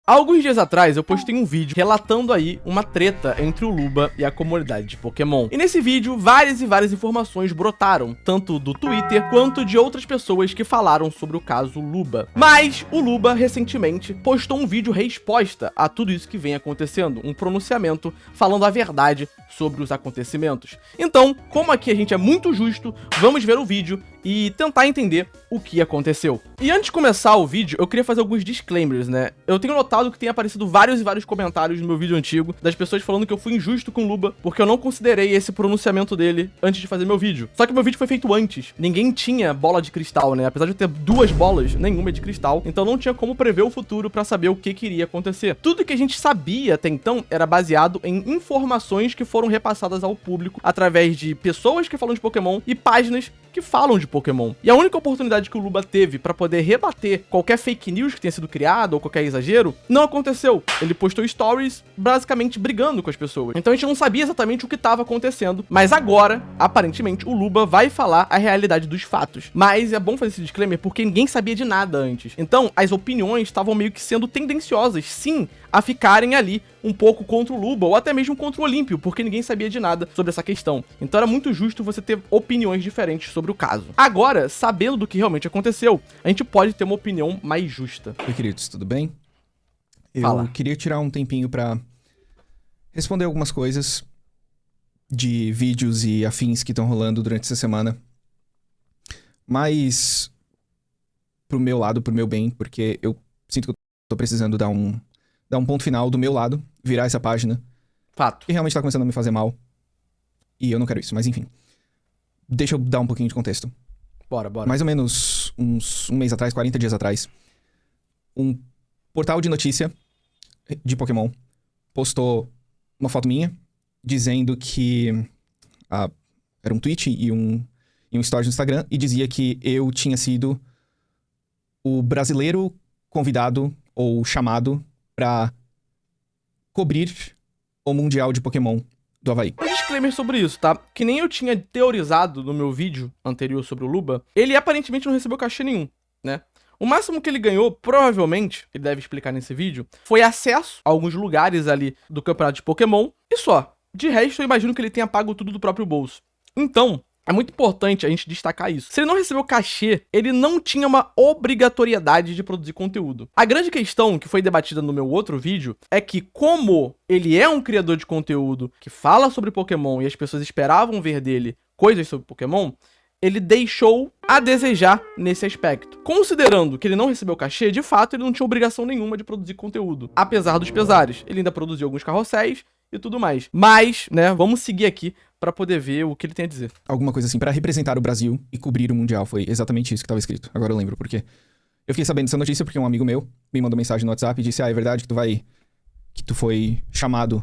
Há alguns dias atrás eu postei um vídeo relatando aí uma treta entre o Luba e a comunidade de Pokémon. E nesse vídeo, várias informações brotaram, tanto do Twitter quanto de outras pessoas que falaram sobre o caso Luba. Mas o Luba recentemente postou um vídeo resposta a tudo isso que vem acontecendo, um pronunciamento falando a verdade sobre os acontecimentos. Então, como aqui a gente é muito justo, vamos ver o vídeo e tentar entender o que aconteceu. E antes de começar o vídeo, eu queria fazer alguns disclaimers, né? Eu tenho notado que tem aparecido vários comentários no meu vídeo antigo, das pessoas falando que eu fui injusto com o Luba, porque eu não considerei esse pronunciamento dele antes de fazer meu vídeo. Só que meu vídeo foi feito antes. Ninguém tinha bola de cristal, né? Apesar de eu ter duas bolas, nenhuma é de cristal, então não tinha como prever o futuro pra saber o que iria acontecer. Tudo que a gente sabia até então era baseado em informações que foram repassadas ao público através de pessoas que falam de Pokémon e páginas que falam de Pokémon. E a única oportunidade que o Luba teve pra poder rebater qualquer fake news que tenha sido criado ou qualquer exagero, não aconteceu. Ele postou stories basicamente brigando com as pessoas. Então a gente não sabia exatamente o que estava acontecendo, mas agora, aparentemente, o Luba vai falar a realidade dos fatos. Mas é bom fazer esse disclaimer porque ninguém sabia de nada antes. Então as opiniões estavam meio que sendo tendenciosas, sim, a ficarem ali um pouco contra o Luba ou até mesmo contra o Olímpio, porque ninguém sabia de nada sobre essa questão. Então era muito justo você ter opiniões diferentes sobre o caso. Agora, sabendo do que realmente aconteceu, a gente pode ter uma opinião mais justa. Oi, queridos, tudo bem? Fala. Eu queria tirar um tempinho pra responder algumas coisas de vídeos e afins que estão rolando durante essa semana. Mas pro meu lado, pro meu bem, porque eu sinto que eu tô precisando dar um ponto final do meu lado, virar essa página. Fato. Que realmente tá começando a me fazer mal. E eu não quero isso, mas enfim. Deixa eu dar um pouquinho de contexto. Bora. Mais ou menos um mês atrás, 40 dias atrás, um portal de notícia de Pokémon postou uma foto minha dizendo que era um tweet e um story no Instagram e dizia que eu tinha sido o brasileiro convidado ou chamado pra cobrir o Mundial de Pokémon do Havaí. Um disclaimer sobre isso, tá? Que nem eu tinha teorizado no meu vídeo anterior sobre o Luba, ele aparentemente não recebeu cachê nenhum, né? O máximo que ele ganhou, provavelmente, ele deve explicar nesse vídeo, foi acesso a alguns lugares ali do campeonato de Pokémon e só. De resto, eu imagino que ele tenha pago tudo do próprio bolso. Então, é muito importante a gente destacar isso. Se ele não recebeu cachê, ele não tinha uma obrigatoriedade de produzir conteúdo. A grande questão que foi debatida no meu outro vídeo é que, como ele é um criador de conteúdo que fala sobre Pokémon e as pessoas esperavam ver dele coisas sobre Pokémon, ele deixou a desejar nesse aspecto. Considerando que ele não recebeu cachê, de fato, ele não tinha obrigação nenhuma de produzir conteúdo. Apesar dos pesares. Ele ainda produziu alguns carrosséis e tudo mais. Mas, né, vamos seguir aqui pra poder ver o que ele tem a dizer. Alguma coisa assim, pra representar o Brasil e cobrir o Mundial. Foi exatamente isso que tava escrito. Agora eu lembro, porque eu fiquei sabendo dessa notícia porque um amigo meu me mandou mensagem no WhatsApp e disse, é verdade que tu foi chamado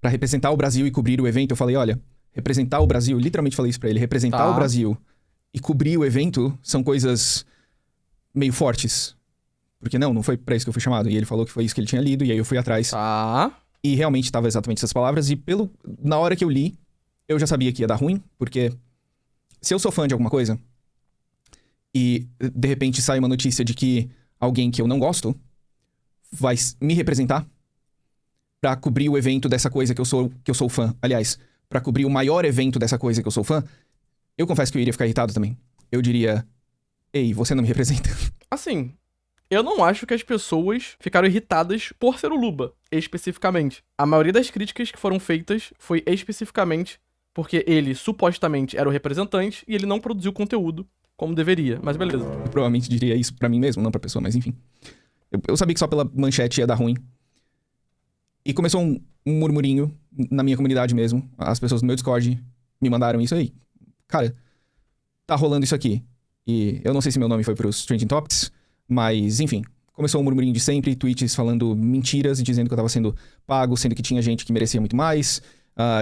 pra representar o Brasil e cobrir o evento. Eu falei, olha, representar o Brasil, literalmente falei isso pra ele, representar o Brasil e cobrir o evento são coisas meio fortes. Porque não foi pra isso que eu fui chamado. E ele falou que foi isso que ele tinha lido, e aí eu fui atrás. E realmente tava exatamente essas palavras, e na hora que eu li, eu já sabia que ia dar ruim, porque se eu sou fã de alguma coisa, e de repente sai uma notícia de que alguém que eu não gosto vai me representar pra cobrir o evento dessa coisa que eu sou fã. Aliás, pra cobrir o maior evento dessa coisa que eu sou fã, eu confesso que eu iria ficar irritado também. Eu diria, ei, você não me representa. Assim, eu não acho que as pessoas ficaram irritadas por ser o Luba, especificamente. A maioria das críticas que foram feitas foi especificamente porque ele, supostamente, era o representante e ele não produziu conteúdo como deveria. Mas beleza. Eu provavelmente diria isso pra mim mesmo, não pra pessoa, mas enfim. Eu sabia que só pela manchete ia dar ruim. E começou um murmurinho na minha comunidade mesmo. As pessoas do meu Discord me mandaram isso aí. Cara, tá rolando isso aqui. E eu não sei se meu nome foi pros Trending Topics, mas enfim. Começou um murmurinho de sempre, tweets falando mentiras e dizendo que eu tava sendo pago, sendo que tinha gente que merecia muito mais.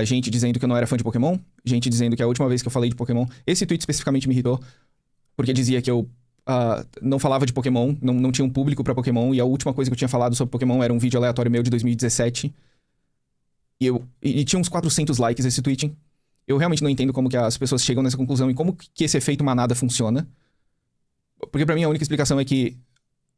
Gente dizendo que eu não era fã de Pokémon. Gente dizendo que a última vez que eu falei de Pokémon... Esse tweet especificamente me irritou, porque dizia que eu não falava de Pokémon, não tinha um público pra Pokémon, e a última coisa que eu tinha falado sobre Pokémon era um vídeo aleatório meu de 2017. E tinha uns 400 likes esse tweet. Eu realmente não entendo como que as pessoas chegam nessa conclusão e como que esse efeito manada funciona. Porque pra mim a única explicação é que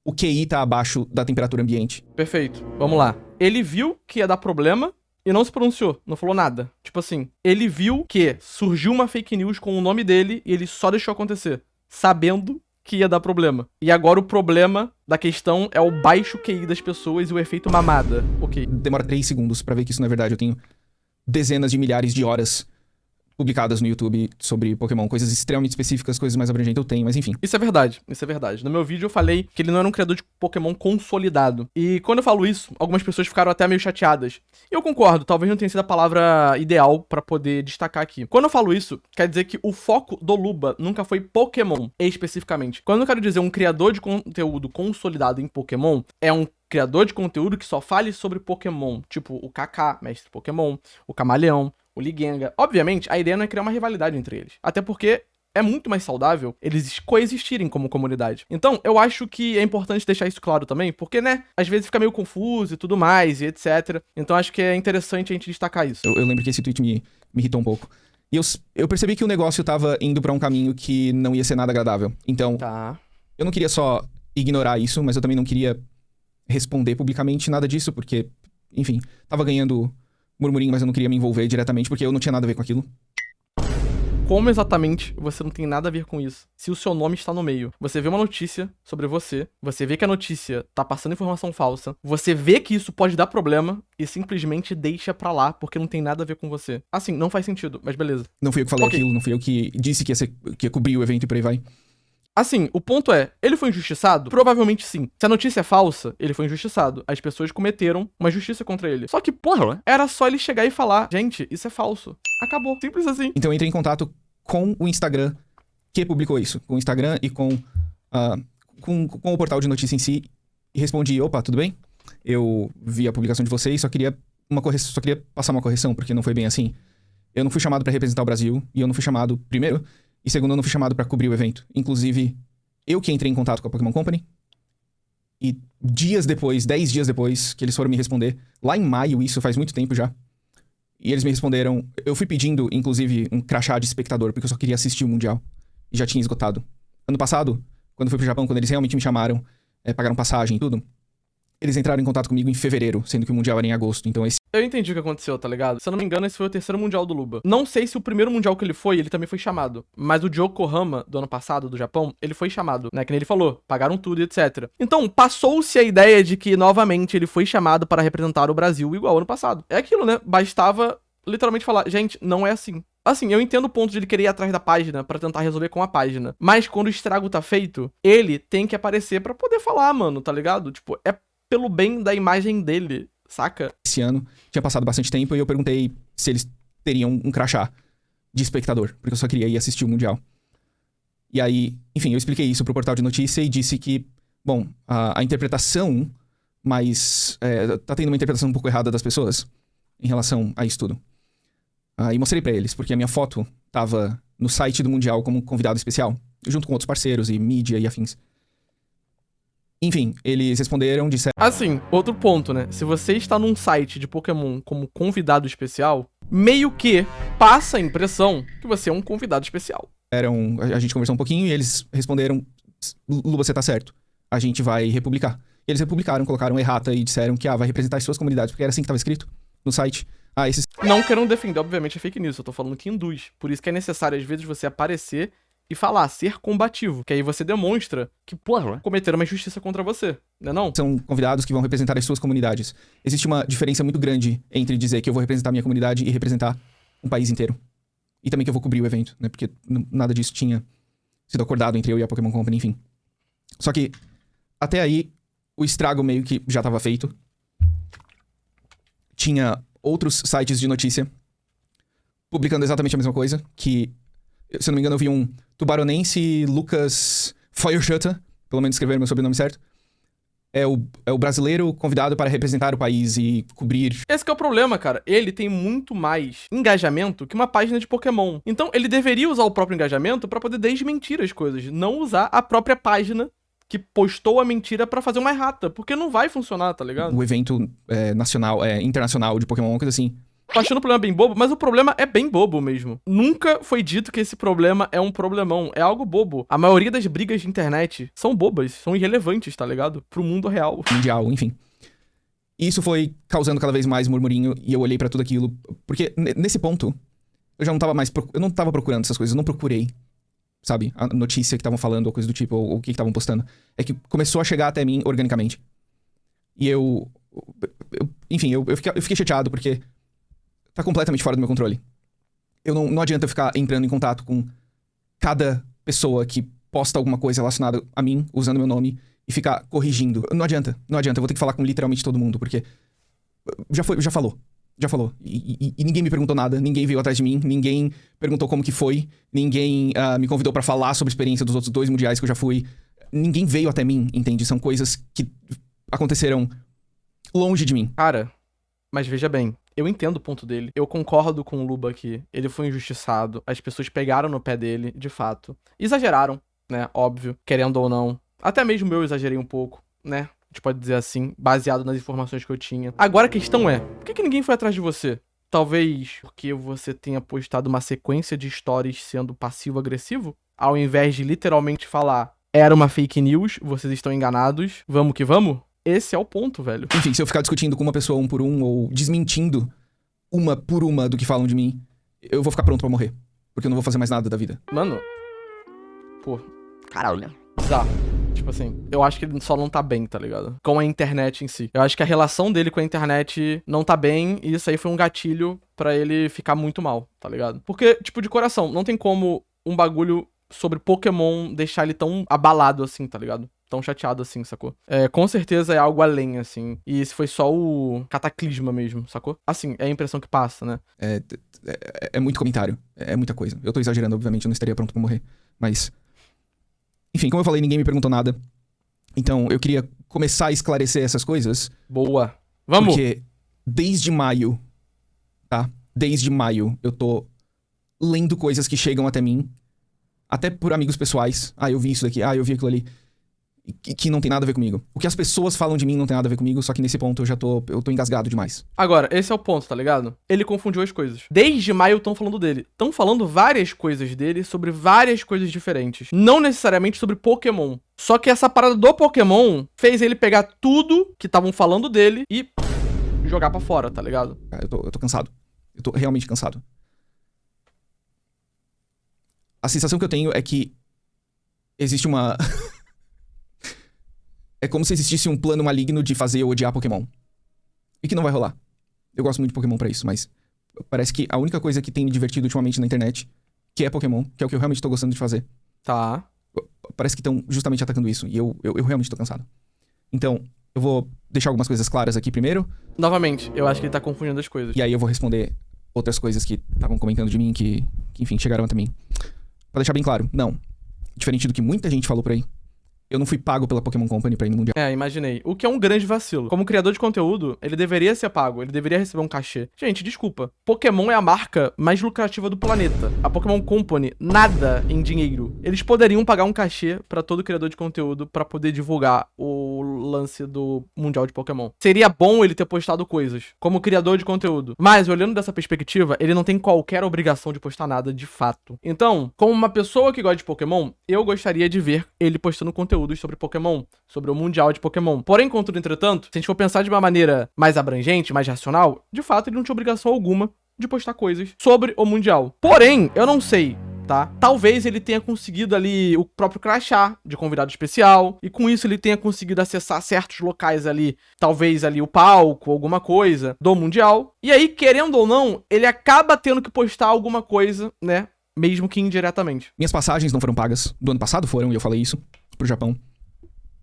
o QI tá abaixo da temperatura ambiente. Perfeito. Vamos lá. Ele viu que ia dar problema e não se pronunciou, não falou nada. Tipo assim, ele viu que surgiu uma fake news com o nome dele e ele só deixou acontecer, sabendo que ia dar problema. E agora o problema da questão é o baixo QI das pessoas e o efeito mamada. Ok. Demora 3 segundos pra ver que isso não é verdade. Eu tenho dezenas de milhares de horas publicadas no YouTube sobre Pokémon. Coisas extremamente específicas, coisas mais abrangentes eu tenho, mas enfim. Isso é verdade, isso é verdade. No meu vídeo eu falei que ele não era um criador de Pokémon consolidado. E quando eu falo isso, algumas pessoas ficaram até meio chateadas. E eu concordo, talvez não tenha sido a palavra ideal pra poder destacar aqui. Quando eu falo isso, quer dizer que o foco do Luba nunca foi Pokémon, especificamente. Quando eu quero dizer um criador de conteúdo consolidado em Pokémon, é um criador de conteúdo que só fale sobre Pokémon, tipo o Kaká, mestre Pokémon, o Camaleão, o Ligenga. Obviamente, a ideia não é criar uma rivalidade entre eles. Até porque é muito mais saudável eles coexistirem como comunidade. Então, eu acho que é importante deixar isso claro também, porque, né, às vezes fica meio confuso e tudo mais, e etc. Então, acho que é interessante a gente destacar isso. Eu lembro que esse tweet me irritou um pouco. E eu percebi que o negócio tava indo pra um caminho que não ia ser nada agradável. Então, Tá. eu não queria só ignorar isso, mas eu também não queria responder publicamente nada disso, porque, enfim, tava ganhando murmurinho, mas eu não queria me envolver diretamente, porque eu não tinha nada a ver com aquilo. Como exatamente você não tem nada a ver com isso? Se o seu nome está no meio, você vê uma notícia sobre você vê que a notícia tá passando informação falsa, você vê que isso pode dar problema e simplesmente deixa pra lá porque não tem nada a ver com você. Assim, não faz sentido, mas beleza. Não fui eu que falei Ok. aquilo, não fui eu que disse que ia cobrir o evento e por aí vai. Assim, o ponto é, ele foi injustiçado? Provavelmente sim. Se a notícia é falsa, ele foi injustiçado. As pessoas cometeram uma justiça contra ele. Só que, porra, era só ele chegar e falar, gente, isso é falso. Acabou. Simples assim. Então eu entrei em contato com o Instagram que publicou isso. Com o Instagram e com o portal de notícia em si. E respondi, opa, tudo bem? Eu vi a publicação de vocês, só queria passar uma correção, porque não foi bem assim. Eu não fui chamado pra representar o Brasil, e eu não fui chamado, primeiro, e segundo, eu não fui chamado pra cobrir o evento. Inclusive, eu que entrei em contato com a Pokémon Company, e 10 dias depois, que eles foram me responder, lá em maio, isso faz muito tempo já, e eles me responderam, eu fui pedindo, inclusive, um crachá de espectador, porque eu só queria assistir o Mundial, e já tinha esgotado. Ano passado, quando eu fui pro Japão, quando eles realmente me chamaram, pagaram passagem e tudo, eles entraram em contato comigo em fevereiro, sendo que o Mundial era em agosto, então esse... Eu entendi o que aconteceu, tá ligado? Se eu não me engano, esse foi o terceiro Mundial do Luba. Não sei se o primeiro Mundial que ele também foi chamado. Mas o de Yokohama, do ano passado, do Japão, ele foi chamado, né? Que nem ele falou, pagaram tudo e etc. Então, passou-se a ideia de que, novamente, ele foi chamado para representar o Brasil igual ano passado. É aquilo, né? Bastava literalmente falar, gente, não é assim. Assim, eu entendo o ponto de ele querer ir atrás da página pra tentar resolver com a página. Mas quando o estrago tá feito, ele tem que aparecer pra poder falar, mano, tá ligado? Tipo, é pelo bem da imagem dele, saca? Esse ano, tinha passado bastante tempo, e eu perguntei se eles teriam um crachá de espectador, porque eu só queria ir assistir o Mundial. E aí, enfim, eu expliquei isso pro portal de notícia e disse que, bom, a interpretação, mas tá tendo uma interpretação um pouco errada das pessoas em relação a isso tudo. E mostrei pra eles, porque a minha foto tava no site do Mundial como convidado especial, junto com outros parceiros e mídia e afins. Enfim, eles responderam, disseram... Assim, outro ponto, né? Se você está num site de Pokémon como convidado especial, meio que passa a impressão que você é um convidado especial. A gente conversou um pouquinho e eles responderam, Lu, você tá certo, a gente vai republicar. E eles republicaram, colocaram errata e disseram que vai representar as suas comunidades, porque era assim que tava escrito no site. Esses... Não querendo defender, obviamente, é fake news, eu tô falando que induz. Por isso que é necessário, às vezes, você aparecer e falar, ser combativo. Que aí você demonstra que, porra, cometeram uma injustiça contra você, né não? São convidados que vão representar as suas comunidades. Existe uma diferença muito grande entre dizer que eu vou representar a minha comunidade e representar um país inteiro. E também que eu vou cobrir o evento, né? Porque nada disso tinha sido acordado entre eu e a Pokémon Company, enfim. Só que, até aí, o estrago meio que já tava feito. Tinha outros sites de notícia publicando exatamente a mesma coisa, que, se eu não me engano, eu vi um tubaronense Lucas Feuerschutter, pelo menos escreveram meu sobrenome certo, é o brasileiro convidado para representar o país e cobrir... Esse que é o problema, cara. Ele tem muito mais engajamento que uma página de Pokémon. Então, ele deveria usar o próprio engajamento pra poder desmentir as coisas, não usar a própria página que postou a mentira pra fazer uma errata, porque não vai funcionar, tá ligado? O evento internacional de Pokémon, uma coisa assim. Tô achando o problema bem bobo, mas o problema é bem bobo mesmo. Nunca foi dito que esse problema é um problemão, é algo bobo. A maioria das brigas de internet são bobas, são irrelevantes, tá ligado? Pro mundo real. Mundial, enfim. Isso foi causando cada vez mais murmurinho e eu olhei pra tudo aquilo, porque nesse ponto eu já não tava mais, eu não tava procurando essas coisas, eu não procurei, sabe, a notícia que estavam falando ou coisa do tipo, ou o que estavam postando. É que começou a chegar até mim organicamente. E enfim, eu fiquei chateado porque tá completamente fora do meu controle. Não adianta eu ficar entrando em contato com cada pessoa que posta alguma coisa relacionada a mim, usando meu nome, e ficar corrigindo. Não adianta. Eu vou ter que falar com literalmente todo mundo, porque já falou. E ninguém me perguntou nada, ninguém veio atrás de mim, ninguém perguntou como que foi, ninguém me convidou pra falar sobre a experiência dos outros 2 mundiais que eu já fui. Ninguém veio até mim, entende? São coisas que aconteceram longe de mim. Cara, mas veja bem, eu entendo o ponto dele. Eu concordo com o Luba aqui. Ele foi injustiçado. As pessoas pegaram no pé dele, de fato. Exageraram, né? Óbvio. Querendo ou não. Até mesmo eu exagerei um pouco, né? A gente pode dizer assim, baseado nas informações que eu tinha. Agora a questão é, por que ninguém foi atrás de você? Talvez porque você tenha postado uma sequência de stories sendo passivo-agressivo? Ao invés de literalmente falar, era uma fake news, vocês estão enganados, vamos que vamos? Esse é o ponto, velho. Enfim, se eu ficar discutindo com uma pessoa um por um, ou desmentindo uma por uma do que falam de mim, eu vou ficar pronto pra morrer. Porque eu não vou fazer mais nada da vida. Mano, pô, caralho. Bizarro. Tipo assim, eu acho que ele só não tá bem, tá ligado? Com a internet em si. Eu acho que a relação dele com a internet não tá bem, e isso aí foi um gatilho pra ele ficar muito mal, tá ligado? Porque, tipo, de coração, não tem como um bagulho sobre Pokémon deixar ele tão abalado assim, tá ligado? Tão chateado assim, sacou? Com certeza é algo além, assim. E esse foi só o cataclisma mesmo, sacou? Assim, é a impressão que passa, né? É muito comentário. É muita coisa. Eu tô exagerando, obviamente, eu não estaria pronto pra morrer. Mas... Enfim, como eu falei, ninguém me perguntou nada. Então, eu queria começar a esclarecer essas coisas. Boa. Vamos! Porque desde maio, tá? Desde maio, eu tô lendo coisas que chegam até mim. Até por amigos pessoais. Ah, eu vi isso daqui. Ah, eu vi aquilo ali. Que não tem nada a ver comigo. O que as pessoas falam de mim não tem nada a ver comigo, só que nesse ponto eu tô engasgado demais. Agora, esse é o ponto, tá ligado? Ele confundiu as coisas. Desde maio estão falando dele. Estão falando várias coisas dele sobre várias coisas diferentes. Não necessariamente sobre Pokémon. Só que essa parada do Pokémon fez ele pegar tudo que estavam falando dele e jogar pra fora, tá ligado? Eu tô cansado. Eu tô realmente cansado. A sensação que eu tenho é que existe uma... É como se existisse um plano maligno de fazer eu odiar Pokémon. E que não vai rolar. Eu gosto muito de Pokémon pra isso, mas... Parece que a única coisa que tem me divertido ultimamente na internet, que é Pokémon, que é o que eu realmente tô gostando de fazer. Tá. Parece que estão justamente atacando isso. E eu realmente tô cansado. Então, eu vou deixar algumas coisas claras aqui primeiro. Novamente, eu acho que ele tá confundindo as coisas. E aí eu vou responder outras coisas que estavam comentando de mim, que enfim, chegaram até mim. Pra deixar bem claro, não. Diferente do que muita gente falou por aí, eu não fui pago pela Pokémon Company pra ir no Mundial. Imaginei. O que é um grande vacilo. Como criador de conteúdo, ele deveria ser pago, ele deveria receber um cachê. Gente, desculpa. Pokémon é a marca mais lucrativa do planeta. A Pokémon Company, nada em dinheiro. Eles poderiam pagar um cachê pra todo criador de conteúdo pra poder divulgar o lance do Mundial de Pokémon. Seria bom ele ter postado coisas, como criador de conteúdo. Mas, olhando dessa perspectiva, ele não tem qualquer obrigação de postar nada de fato. Então, como uma pessoa que gosta de Pokémon, eu gostaria de ver ele postando conteúdo sobre Pokémon, sobre o Mundial de Pokémon. Porém, contudo, entretanto, se a gente for pensar de uma maneira mais abrangente, mais racional, de fato, ele não tinha obrigação alguma de postar coisas sobre o Mundial. Porém, eu não sei, tá? Talvez ele tenha conseguido ali o próprio crachá de convidado especial, e com isso ele tenha conseguido acessar certos locais ali, talvez ali o palco, alguma coisa do Mundial. E aí, querendo ou não, ele acaba tendo que postar alguma coisa, né? Mesmo que indiretamente. Minhas passagens não foram pagas. Do ano passado foram, e eu falei isso, pro Japão.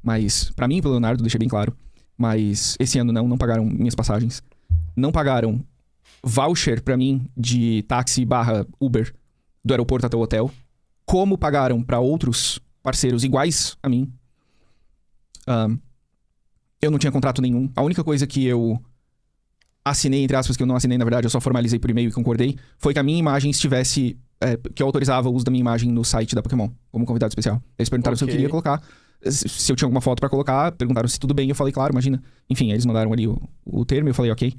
Mas, pra mim e pro Leonardo, deixei bem claro. Mas esse ano não pagaram minhas passagens. Não pagaram voucher pra mim de táxi / Uber do aeroporto até o hotel. Como pagaram pra outros parceiros iguais a mim. Eu não tinha contrato nenhum. A única coisa que eu assinei, entre aspas, que eu não assinei, na verdade, eu só formalizei por e-mail e concordei, foi que a minha imagem estivesse... que eu autorizava o uso da minha imagem no site da Pokémon, como convidado especial. Eles perguntaram se eu queria colocar, se eu tinha alguma foto pra colocar, perguntaram se tudo bem, eu falei, claro, imagina. Enfim, eles mandaram ali o termo, eu falei, ok.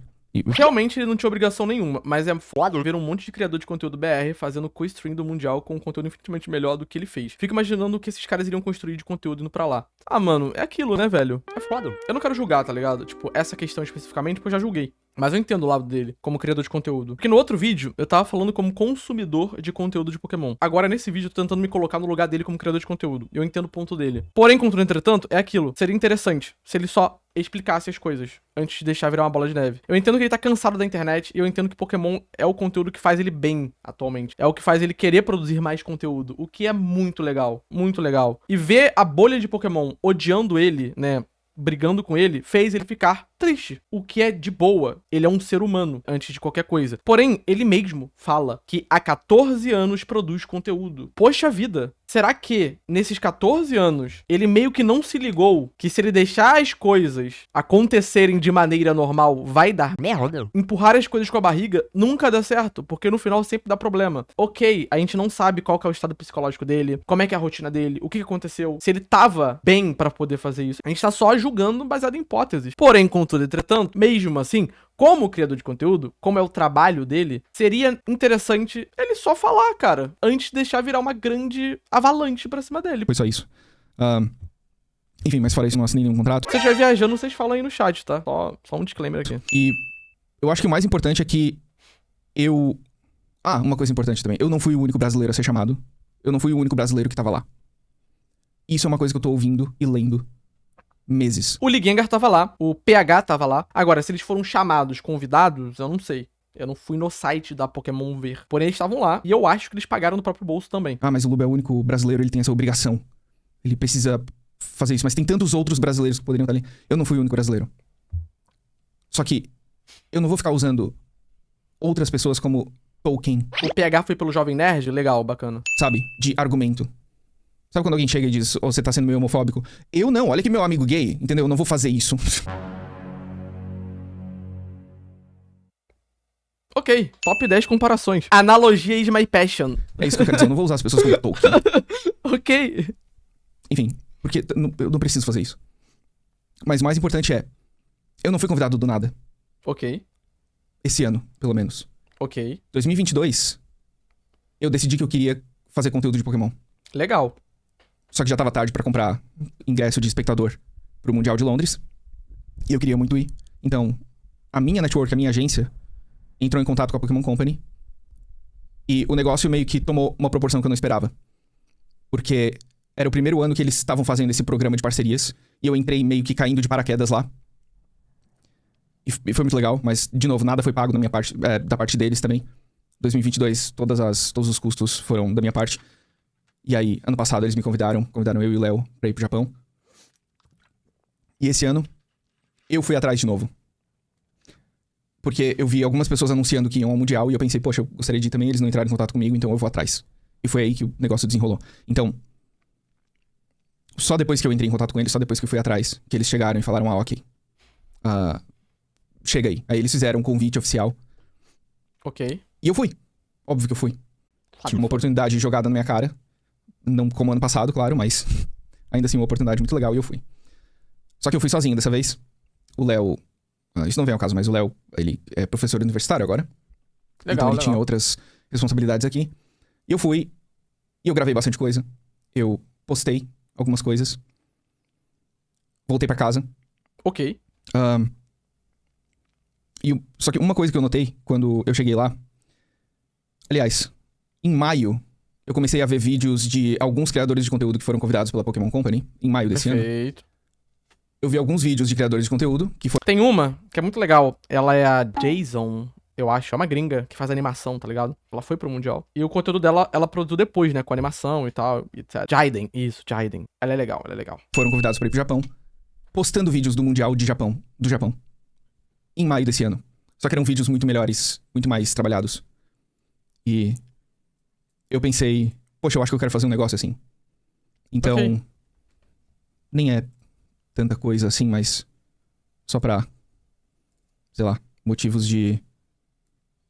Realmente ele não tinha obrigação nenhuma, mas é foda ver um monte de criador de conteúdo BR fazendo co-stream do Mundial com um conteúdo infinitamente melhor do que ele fez. Fico imaginando o que esses caras iriam construir de conteúdo indo pra lá. Ah, mano, é aquilo, né, velho? É foda. Eu não quero julgar, tá ligado? Tipo, essa questão especificamente, porque eu já julguei. Mas eu entendo o lado dele, como criador de conteúdo. Porque no outro vídeo, eu tava falando como consumidor de conteúdo de Pokémon. Agora, nesse vídeo, eu tô tentando me colocar no lugar dele como criador de conteúdo. Eu entendo o ponto dele. Porém, contudo, entretanto, é aquilo. Seria interessante se ele só explicasse as coisas antes de deixar virar uma bola de neve. Eu entendo que ele tá cansado da internet e eu entendo que Pokémon é o conteúdo que faz ele bem atualmente. É o que faz ele querer produzir mais conteúdo, o que é muito legal, muito legal. E ver a bolha de Pokémon odiando ele, né, brigando com ele, fez ele ficar triste. O que é de boa. Ele é um ser humano, antes de qualquer coisa. Porém, ele mesmo fala que há 14 anos produz conteúdo. Poxa vida. Será que, nesses 14 anos, ele meio que não se ligou que se ele deixar as coisas acontecerem de maneira normal, vai dar merda? Empurrar as coisas com a barriga nunca dá certo, porque no final sempre dá problema. Ok, a gente não sabe qual que é o estado psicológico dele, como é que é a rotina dele, o que aconteceu, se ele tava bem pra poder fazer isso. A gente tá só julgando baseado em hipóteses. Porém, contudo, entretanto, mesmo assim, como criador de conteúdo, como é o trabalho dele, seria interessante ele só falar, cara, antes de deixar virar uma grande avalanche pra cima dele. Foi só isso. Enfim, mas fora isso, não assinei nenhum contrato. Se você estiver viajando, vocês falam aí no chat, tá? Só um disclaimer aqui. E eu acho que o mais importante é que eu... uma coisa importante também. Eu não fui o único brasileiro a ser chamado. Eu não fui o único brasileiro que tava lá. Isso é uma coisa que eu tô ouvindo e lendo meses. O Ligengar tava lá, o PH tava lá. Agora, se eles foram chamados, convidados, eu não sei. Eu não fui no site da Pokémon ver. Porém, eles estavam lá e eu acho que eles pagaram no próprio bolso também. Mas o Luba é o único brasileiro, ele tem essa obrigação. Ele precisa fazer isso. Mas tem tantos outros brasileiros que poderiam estar ali. Eu não fui o único brasileiro. Só que eu não vou ficar usando outras pessoas como token. O PH foi pelo Jovem Nerd? Legal, bacana. Sabe? De argumento. Sabe quando alguém chega e diz, você tá sendo meio homofóbico? Eu não, olha que meu amigo gay, entendeu? Eu não vou fazer isso. Ok, top 10 comparações. Analogia is my passion. É isso que eu quero dizer, eu não vou usar as pessoas como token. Ok. Enfim, porque eu não preciso fazer isso. Mas o mais importante é, eu não fui convidado do nada. Ok. Esse ano, pelo menos. Ok. 2022, eu decidi que eu queria fazer conteúdo de Pokémon. Legal. Só que já tava tarde pra comprar ingresso de espectador pro Mundial de Londres. E eu queria muito ir. Então, a minha network, a minha agência, entrou em contato com a Pokémon Company. E o negócio meio que tomou uma proporção que eu não esperava. Porque era o primeiro ano que eles estavam fazendo esse programa de parcerias. E eu entrei meio que caindo de paraquedas lá. E foi muito legal, mas, de novo, nada foi pago da minha parte, da parte deles também. 2022, todos os custos foram da minha parte. E aí, ano passado, eles me convidaram eu e o Léo pra ir pro Japão. E esse ano, eu fui atrás de novo. Porque eu vi algumas pessoas anunciando que iam ao Mundial e eu pensei, poxa, eu gostaria de ir também, eles não entraram em contato comigo, então eu vou atrás. E foi aí que o negócio desenrolou. Então, só depois que eu entrei em contato com eles, só depois que eu fui atrás, que eles chegaram e falaram, ok. Chega aí. Aí eles fizeram um convite oficial. Ok. E eu fui. Óbvio que eu fui. Tive uma oportunidade jogada na minha cara. Não como ano passado, claro, mas ainda assim uma oportunidade muito legal e eu fui. Só que eu fui sozinho dessa vez. O Léo... isso não vem ao caso, mas o Léo, ele é professor universitário agora. Legal, então ele tinha outras responsabilidades aqui. E eu fui. E eu gravei bastante coisa. Eu postei algumas coisas. Voltei pra casa. Ok. Só que uma coisa que eu notei quando eu cheguei lá... Aliás, em maio... Eu comecei a ver vídeos de alguns criadores de conteúdo que foram convidados pela Pokémon Company, em maio desse ano. Perfeito. Eu vi alguns vídeos de criadores de conteúdo que foram... Tem uma que é muito legal. Ela é a Jason, eu acho. É uma gringa que faz animação, tá ligado? Ela foi pro Mundial. E o conteúdo dela, ela produziu depois, né? Com animação e tal, etc. Jaiden, isso, Jaiden. Ela é legal, ela é legal. Foram convidados pra ir pro Japão, postando vídeos do Mundial do Japão, em maio desse ano. Só que eram vídeos muito melhores, muito mais trabalhados. E... eu pensei, poxa, eu acho que eu quero fazer um negócio assim. Então, okay. Nem é tanta coisa assim, mas só pra, sei lá, motivos de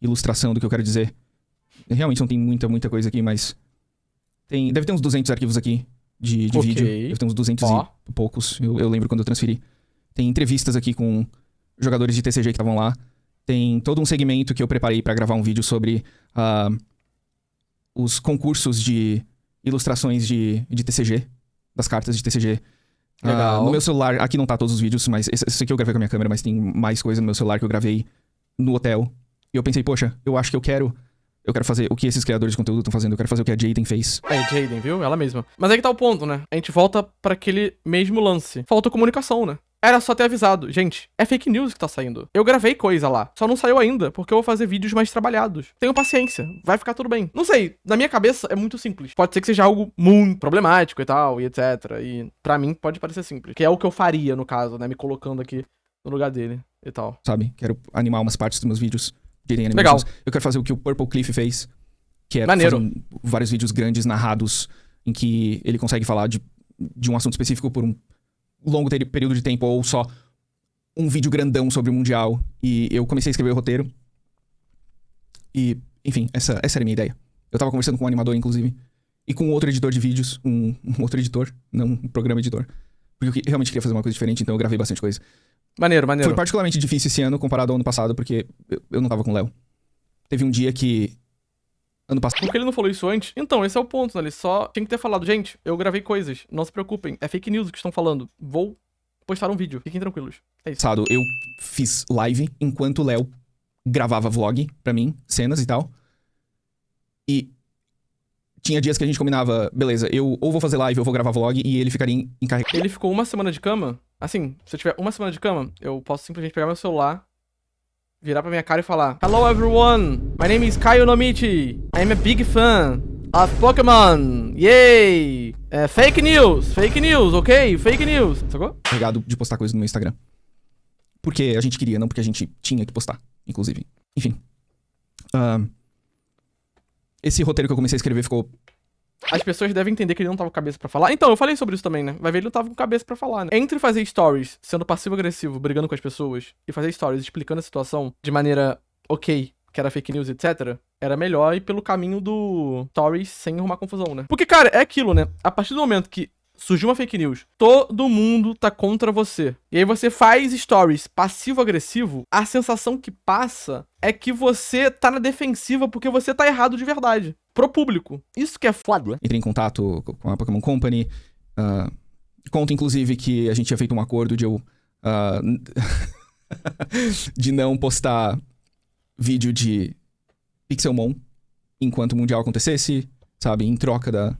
ilustração do que eu quero dizer. Realmente não tem muita coisa aqui, mas deve ter uns 200 arquivos aqui de okay. vídeo. Deve ter uns 200 e poucos, eu lembro quando eu transferi. Tem entrevistas aqui com jogadores de TCG que estavam lá. tem todo um segmento que eu preparei pra gravar um vídeo sobre os concursos de ilustrações de TCG, das cartas de TCG. Legal. No meu celular, aqui não tá todos os vídeos, mas esse aqui eu gravei com a minha câmera, mas tem mais coisa no meu celular que eu gravei no hotel. E eu pensei, poxa, eu acho que eu quero fazer o que esses criadores de conteúdo estão fazendo, eu quero fazer o que a Jaden fez. É, Jaden, viu? Ela mesma. Mas aí que tá o ponto, né? A gente volta pra aquele mesmo lance. Falta comunicação, né? Era só ter avisado. Gente, é fake news que tá saindo. Eu gravei coisa lá. Só não saiu ainda, porque eu vou fazer vídeos mais trabalhados. Tenham paciência. Vai ficar tudo bem. Não sei. Na minha cabeça é muito simples. Pode ser que seja algo muito problemático e tal, e etc. E pra mim pode parecer simples. Que é o que eu faria, no caso, né? Me colocando aqui no lugar dele e tal. Sabe? Quero animar umas partes dos meus vídeos. Jaden Legal. Animations. Eu quero fazer o que o Purple Cliff fez, que é Maneiro. fazer vários vídeos grandes, narrados, em que ele consegue falar de um assunto específico por um longo período de tempo, ou só um vídeo grandão sobre o Mundial. E eu comecei a escrever o roteiro. E, enfim, essa era a minha ideia. Eu tava conversando com um animador, inclusive, e com outro editor de vídeos, um outro editor, não um programa editor. Porque eu realmente queria fazer uma coisa diferente, então eu gravei bastante coisa. Maneiro, maneiro. Foi particularmente difícil esse ano comparado ao ano passado, porque eu não tava com o Léo. Teve um dia que... Ano passado... Por que ele não falou isso antes? Então, esse é o ponto, né? Ele só tinha que ter falado, gente, eu gravei coisas, não se preocupem, é fake news o que estão falando. Vou postar um vídeo, fiquem tranquilos. É isso. Eu fiz live enquanto o Léo gravava vlog pra mim, cenas e tal. E tinha dias que a gente combinava, beleza, eu ou vou fazer live ou vou gravar vlog, e ele ficaria encarregado. Ele ficou uma semana de cama. Assim, se eu tiver uma semana de cama, eu posso simplesmente pegar meu celular, virar pra minha cara e falar: Hello everyone, my name is Kaio Nomichi. I'm a big fan of Pokémon. Yay! Fake news, ok? Fake news. Sacou? Encarregado de postar coisas no meu Instagram. Porque a gente queria, não porque a gente tinha que postar, inclusive. Enfim. Esse roteiro que eu comecei a escrever ficou... As pessoas devem entender que ele não tava com cabeça pra falar. Então, eu falei sobre isso também, né? Vai ver, ele não tava com cabeça pra falar, né? Entre fazer stories sendo passivo-agressivo, brigando com as pessoas, e fazer stories explicando a situação de maneira ok, que era fake news, etc., era melhor ir pelo caminho do stories sem arrumar confusão, né? Porque, cara, é aquilo, né? A partir do momento que surgiu uma fake news, todo mundo tá contra você. E aí você faz stories passivo-agressivo, a sensação que passa é que você tá na defensiva porque você tá errado de verdade. Pro público. Isso que é foda. Entrei em contato com a Pokémon Company. Conto, inclusive, que a gente tinha feito um acordo de eu... de não postar vídeo de Pixelmon enquanto o Mundial acontecesse, sabe? Em troca da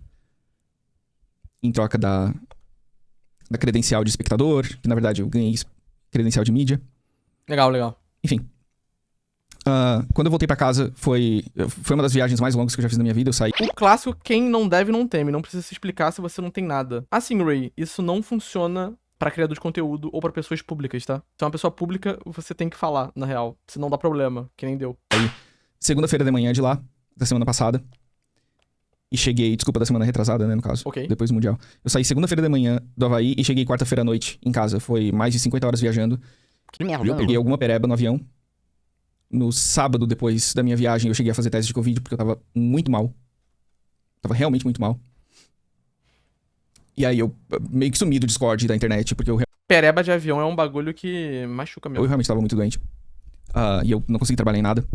credencial de espectador, que na verdade eu ganhei credencial de mídia. Legal, legal. Enfim. Quando eu voltei pra casa, foi uma das viagens mais longas que eu já fiz na minha vida. Eu saí... O clássico, quem não deve não teme. Não precisa se explicar se você não tem nada. Assim, Ray, isso não funciona pra criador de conteúdo ou pra pessoas públicas, tá? Se é uma pessoa pública, você tem que falar, na real. Senão dá problema, que nem deu. Segunda-feira de manhã de lá, da semana passada. E cheguei... Desculpa, da semana retrasada, né, no caso. Ok. Depois do Mundial. Eu saí segunda-feira de manhã do Havaí e cheguei quarta-feira à noite em casa. Foi mais de 50 horas viajando. Que merda. Eu peguei alguma pereba no avião. No sábado, depois da minha viagem, eu cheguei a fazer teste de Covid porque eu tava muito mal. Tava realmente muito mal. E aí eu meio que sumi do Discord e da internet, porque eu Pereba de avião é um bagulho que machuca mesmo. realmente tava muito doente. E eu não consegui trabalhar em nada.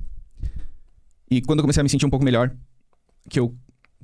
E quando eu comecei a me sentir um pouco melhor, que eu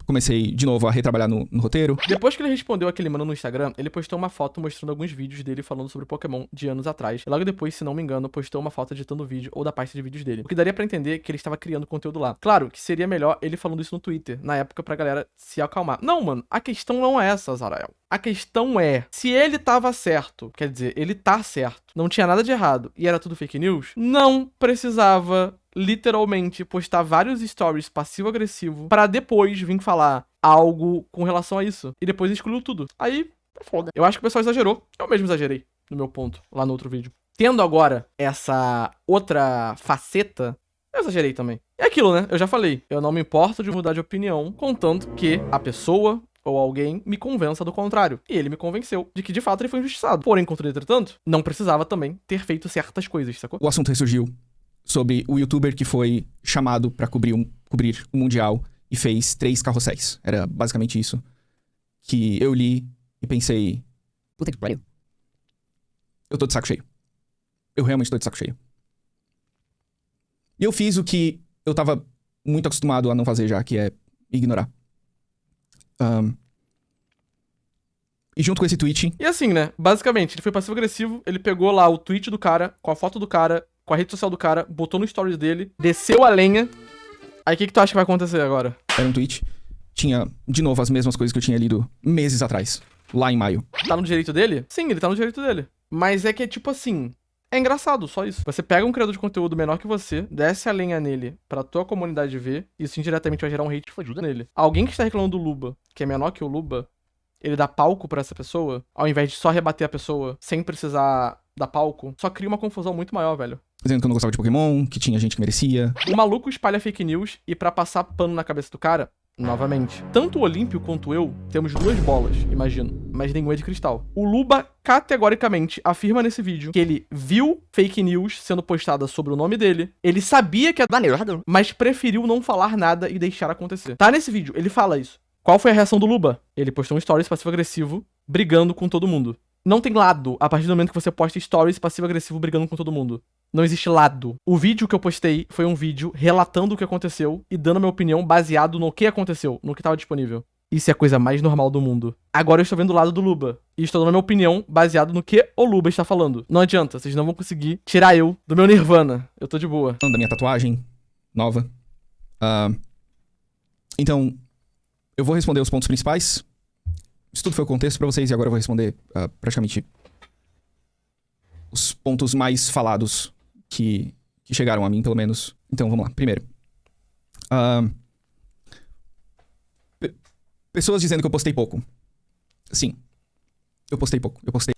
comecei de novo a retrabalhar no roteiro. Depois que ele respondeu aquele mano no Instagram, ele postou uma foto mostrando alguns vídeos dele falando sobre Pokémon de anos atrás. E logo depois, se não me engano, postou uma foto editando o vídeo ou da pasta de vídeos dele. O que daria pra entender que ele estava criando conteúdo lá. Claro que seria melhor ele falando isso no Twitter, na época, pra galera se acalmar. Não, mano, a questão não é essa, Zarael. A questão é, se ele tava certo, quer dizer, ele tá certo, não tinha nada de errado e era tudo fake news, não precisava literalmente postar vários stories passivo-agressivo pra depois vir falar algo com relação a isso. E depois excluiu tudo. Aí, é foda. Eu acho que o pessoal exagerou. Eu mesmo exagerei no meu ponto, lá no outro vídeo. Tendo agora essa outra faceta, eu exagerei também. É aquilo, né? Eu já falei. Eu não me importo de mudar de opinião, contanto que a pessoa ou alguém me convença do contrário. E ele me convenceu de que, de fato, ele foi injustiçado. Porém, contudo, entretanto, não precisava também ter feito certas coisas, sacou? O assunto ressurgiu sobre o youtuber que foi chamado pra cobrir o Mundial e fez 3 carrosséis. Era basicamente isso que eu li e pensei... Puta que pariu. Eu tô de saco cheio. Eu realmente tô de saco cheio. E eu fiz o que eu tava muito acostumado a não fazer já, que é ignorar. E junto com esse tweet... E assim, né? Basicamente, ele foi passivo-agressivo, ele pegou lá o tweet do cara, com a foto do cara, com a rede social do cara, botou no stories dele, desceu a lenha. Aí o que tu acha que vai acontecer agora? Era um tweet. Tinha, de novo, as mesmas coisas que eu tinha lido meses atrás. Lá em maio. Tá no direito dele? Sim, ele tá no direito dele. Mas é que é tipo assim... É engraçado, só isso. Você pega um criador de conteúdo menor que você, desce a lenha nele pra tua comunidade ver, isso indiretamente vai gerar um hate fodido nele. Alguém que está reclamando do Luba, que é menor que o Luba, ele dá palco pra essa pessoa, ao invés de só rebater a pessoa, sem precisar dar palco, só cria uma confusão muito maior, velho. Dizendo que eu não gostava de Pokémon, que tinha gente que merecia. O maluco espalha fake news e pra passar pano na cabeça do cara, novamente, tanto o Olímpio quanto eu temos 2 bolas, imagino, mas nenhuma é de cristal. O Luba categoricamente afirma nesse vídeo que ele viu fake news sendo postada sobre o nome dele, ele sabia que ia dar merda, mas preferiu não falar nada e deixar acontecer. Tá nesse vídeo, ele fala isso. Qual foi a reação do Luba? Ele postou um stories passivo-agressivo, brigando com todo mundo. Não tem lado a partir do momento que você posta stories passivo-agressivo brigando com todo mundo. Não existe lado. O vídeo que eu postei foi um vídeo relatando o que aconteceu e dando minha opinião baseado no que aconteceu, no que tava disponível. Isso é a coisa mais normal do mundo. Agora eu estou vendo o lado do Luba. E estou dando minha opinião baseado no que o Luba está falando. Não adianta, vocês não vão conseguir tirar eu do meu nirvana. Eu tô de boa. Da minha tatuagem nova. Então, eu vou responder os pontos principais. Isso tudo foi o contexto pra vocês e agora eu vou responder praticamente os pontos mais falados que chegaram a mim, pelo menos. Então, vamos lá. Primeiro. Pessoas dizendo que eu postei pouco. Sim. Eu postei pouco. Eu postei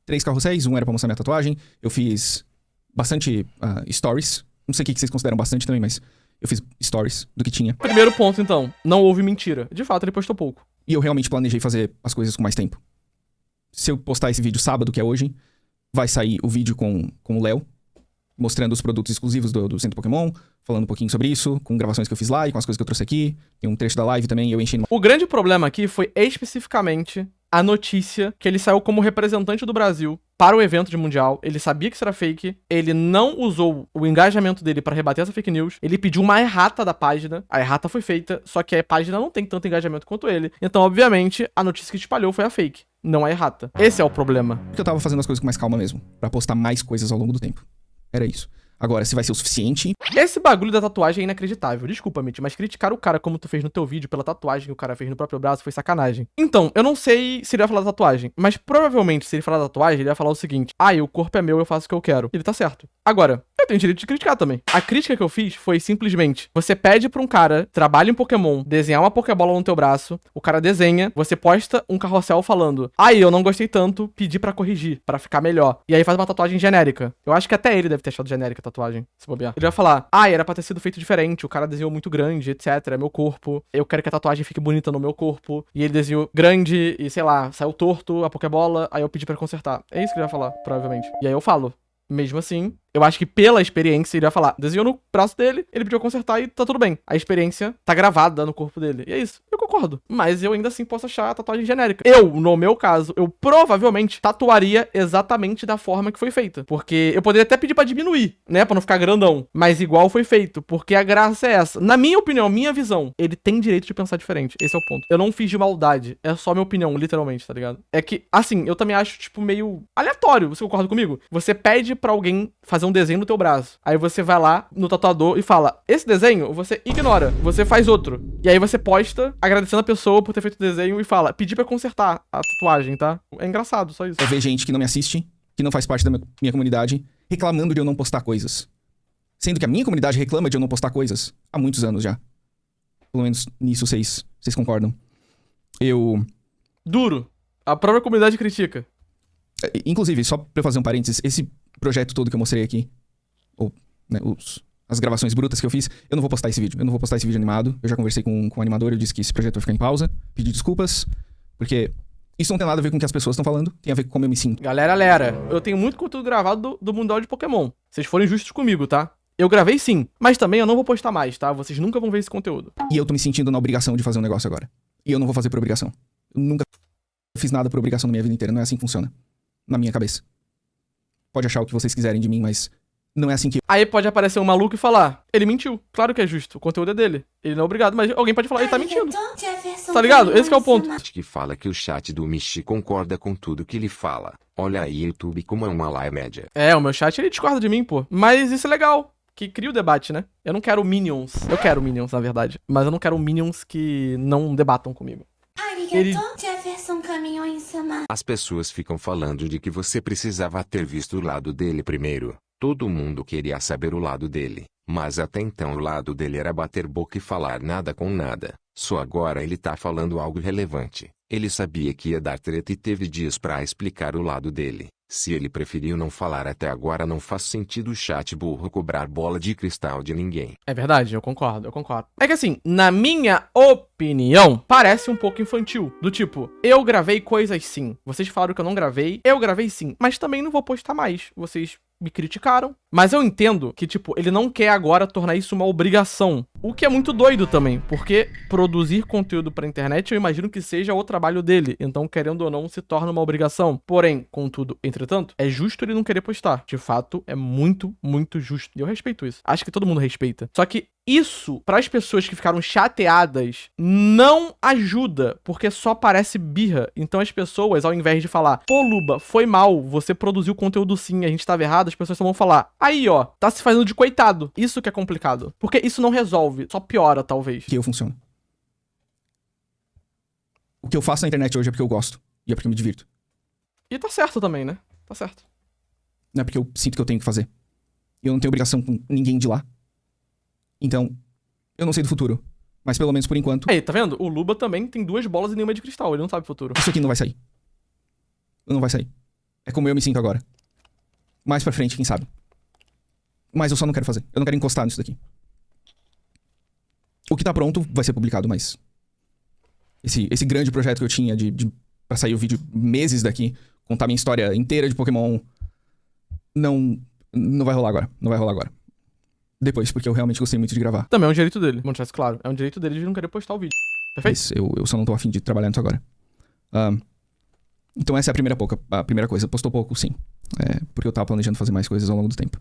3 carrosséis, um era pra mostrar minha tatuagem. Eu fiz bastante stories. Não sei o que vocês consideram bastante também, mas eu fiz stories do que tinha. Primeiro ponto, então. Não houve mentira. De fato, ele postou pouco. E eu realmente planejei fazer as coisas com mais tempo. Se eu postar esse vídeo sábado, que é hoje, vai sair o vídeo com o Léo, mostrando os produtos exclusivos do Centro Pokémon, falando um pouquinho sobre isso, com gravações que eu fiz lá e com as coisas que eu trouxe aqui. Tem um trecho da live também, eu enchi... O grande problema aqui foi especificamente a notícia que ele saiu como representante do Brasil para o evento de Mundial. Ele sabia que isso era fake, ele não usou o engajamento dele para rebater essa fake news, ele pediu uma errata da página, a errata foi feita, só que a página não tem tanto engajamento quanto ele, então obviamente a notícia que espalhou foi a fake, não a errata. Esse é o problema. Porque eu tava fazendo as coisas com mais calma mesmo, pra postar mais coisas ao longo do tempo. Era isso. Agora, se vai ser o suficiente... Esse bagulho da tatuagem é inacreditável. Desculpa, Mitch, mas criticar o cara como tu fez no teu vídeo pela tatuagem que o cara fez no próprio braço foi sacanagem. Então, eu não sei se ele vai falar da tatuagem, mas provavelmente se ele falar da tatuagem, ele vai falar o seguinte: o corpo é meu, eu faço o que eu quero. Ele tá certo. Agora, eu tenho direito de criticar também. A crítica que eu fiz foi simplesmente, você pede pra um cara, trabalha em Pokémon, desenhar uma Pokébola no teu braço, o cara desenha, você posta um carrossel falando, eu não gostei tanto, pedi pra corrigir, pra ficar melhor. E aí faz uma tatuagem genérica. Eu acho que até ele deve ter achado genérica a tatuagem, se bobear. Ele vai falar, era pra ter sido feito diferente, o cara desenhou muito grande, etc, é meu corpo, eu quero que a tatuagem fique bonita no meu corpo, e ele desenhou grande, e sei lá, saiu torto a Pokébola, aí eu pedi pra consertar. É isso que ele vai falar, provavelmente. E aí eu falo, mesmo assim, eu acho que pela experiência ele vai falar, desenhou no braço dele, ele pediu consertar e tá tudo bem. A experiência tá gravada no corpo dele. E é isso. Eu concordo. Mas eu ainda assim posso achar a tatuagem genérica. Eu, no meu caso, eu provavelmente tatuaria exatamente da forma que foi feita. Porque eu poderia até pedir pra diminuir, né? Pra não ficar grandão. Mas igual foi feito. Porque a graça é essa. Na minha opinião, minha visão, ele tem direito de pensar diferente. Esse é o ponto. Eu não fiz de maldade. É só minha opinião, literalmente, tá ligado? É que, assim, eu também acho, tipo, meio aleatório. Você concorda comigo? Você pede pra alguém fazer um desenho no teu braço. Aí você vai lá no tatuador e fala, esse desenho você ignora, você faz outro. E aí você posta agradecendo a pessoa por ter feito o desenho e fala, pedi pra consertar a tatuagem, tá? É engraçado, só isso. Eu vejo gente que não me assiste, que não faz parte da minha comunidade, reclamando de eu não postar coisas. Sendo que a minha comunidade reclama de eu não postar coisas há muitos anos já. Pelo menos nisso vocês concordam. Duro. A própria comunidade critica. Inclusive, só pra eu fazer um parênteses, esse projeto todo que eu mostrei aqui, ou né, as gravações brutas que eu fiz, eu não vou postar esse vídeo. Eu não vou postar esse vídeo animado. Eu já conversei com o animador, eu disse que esse projeto vai ficar em pausa. Pedi desculpas, porque isso não tem nada a ver com o que as pessoas estão falando, tem a ver com como eu me sinto. Galera, eu tenho muito conteúdo gravado do Mundial de Pokémon. Vocês forem justos comigo, tá? Eu gravei sim, mas também eu não vou postar mais, tá? Vocês nunca vão ver esse conteúdo. E eu tô me sentindo na obrigação de fazer um negócio agora. E eu não vou fazer por obrigação. Eu nunca fiz nada por obrigação na minha vida inteira. Não é assim que funciona. Na minha cabeça. Pode achar o que vocês quiserem de mim, mas não é assim que Aí pode aparecer um maluco e falar, ele mentiu. Claro que é justo, o conteúdo é dele. Ele não é obrigado, mas alguém pode falar, ele tá mentindo. Tá ligado? Esse que é o ponto. Que fala que o chat do Michi concorda com tudo que ele fala. Olha aí, YouTube, como é uma lá média. É, o meu chat, ele discorda de mim, pô. Mas isso é legal, que cria o debate, né? Eu não quero minions. Eu quero minions, na verdade. Mas eu não quero minions que não debatam comigo. Ele... As pessoas ficam falando de que você precisava ter visto o lado dele primeiro. Todo mundo queria saber o lado dele, mas até então o lado dele era bater boca e falar nada com nada. Só agora ele tá falando algo relevante. Ele sabia que ia dar treta e teve dias pra explicar o lado dele. Se ele preferiu não falar até agora, não faz sentido o chat burro cobrar bola de cristal de ninguém. É verdade, eu concordo. É que assim, na minha opinião, parece um pouco infantil. Do tipo, eu gravei coisas sim. Vocês falaram que eu não gravei, eu gravei sim. Mas também não vou postar mais. Vocês me criticaram. Mas eu entendo que, tipo, ele não quer agora tornar isso uma obrigação. O que é muito doido também, porque produzir conteúdo pra internet eu imagino que seja o trabalho dele. Então, querendo ou não, se torna uma obrigação. Porém, contudo, entretanto, é justo ele não querer postar. De fato, é muito, muito justo. E eu respeito isso. Acho que todo mundo respeita. Só que isso, para as pessoas que ficaram chateadas, não ajuda, porque só parece birra. Então as pessoas, ao invés de falar, pô, Luba, foi mal, você produziu conteúdo sim, a gente tava errado, as pessoas só vão falar, aí ó, tá se fazendo de coitado. Isso que é complicado. Porque isso não resolve, só piora, talvez. eu funciono. O que eu faço na internet hoje é porque eu gosto. E é porque eu me divirto. E tá certo também, né? Tá certo. Não é porque eu sinto que eu tenho que fazer. E eu não tenho obrigação com ninguém de lá. Então, eu não sei do futuro. Mas pelo menos por enquanto... Aí, tá vendo? O Luba também tem 2 bolas e nenhuma de cristal. Ele não sabe o futuro. Isso aqui não vai sair. Não vai sair. É como eu me sinto agora. Mais pra frente, quem sabe. Mas eu só não quero fazer. Eu não quero encostar nisso daqui. O que tá pronto vai ser publicado, mas... Esse grande projeto que eu tinha pra sair o vídeo meses daqui, contar minha história inteira de Pokémon... Não vai rolar agora. Não vai rolar agora. Depois, porque eu realmente gostei muito de gravar. Também é um direito dele, vamos deixar isso claro. É um direito dele de não querer postar o vídeo. Perfeito? Mas eu só não tô afim de trabalhar nisso agora. Então essa é a primeira coisa. Postou pouco, sim. Porque eu tava planejando fazer mais coisas ao longo do tempo.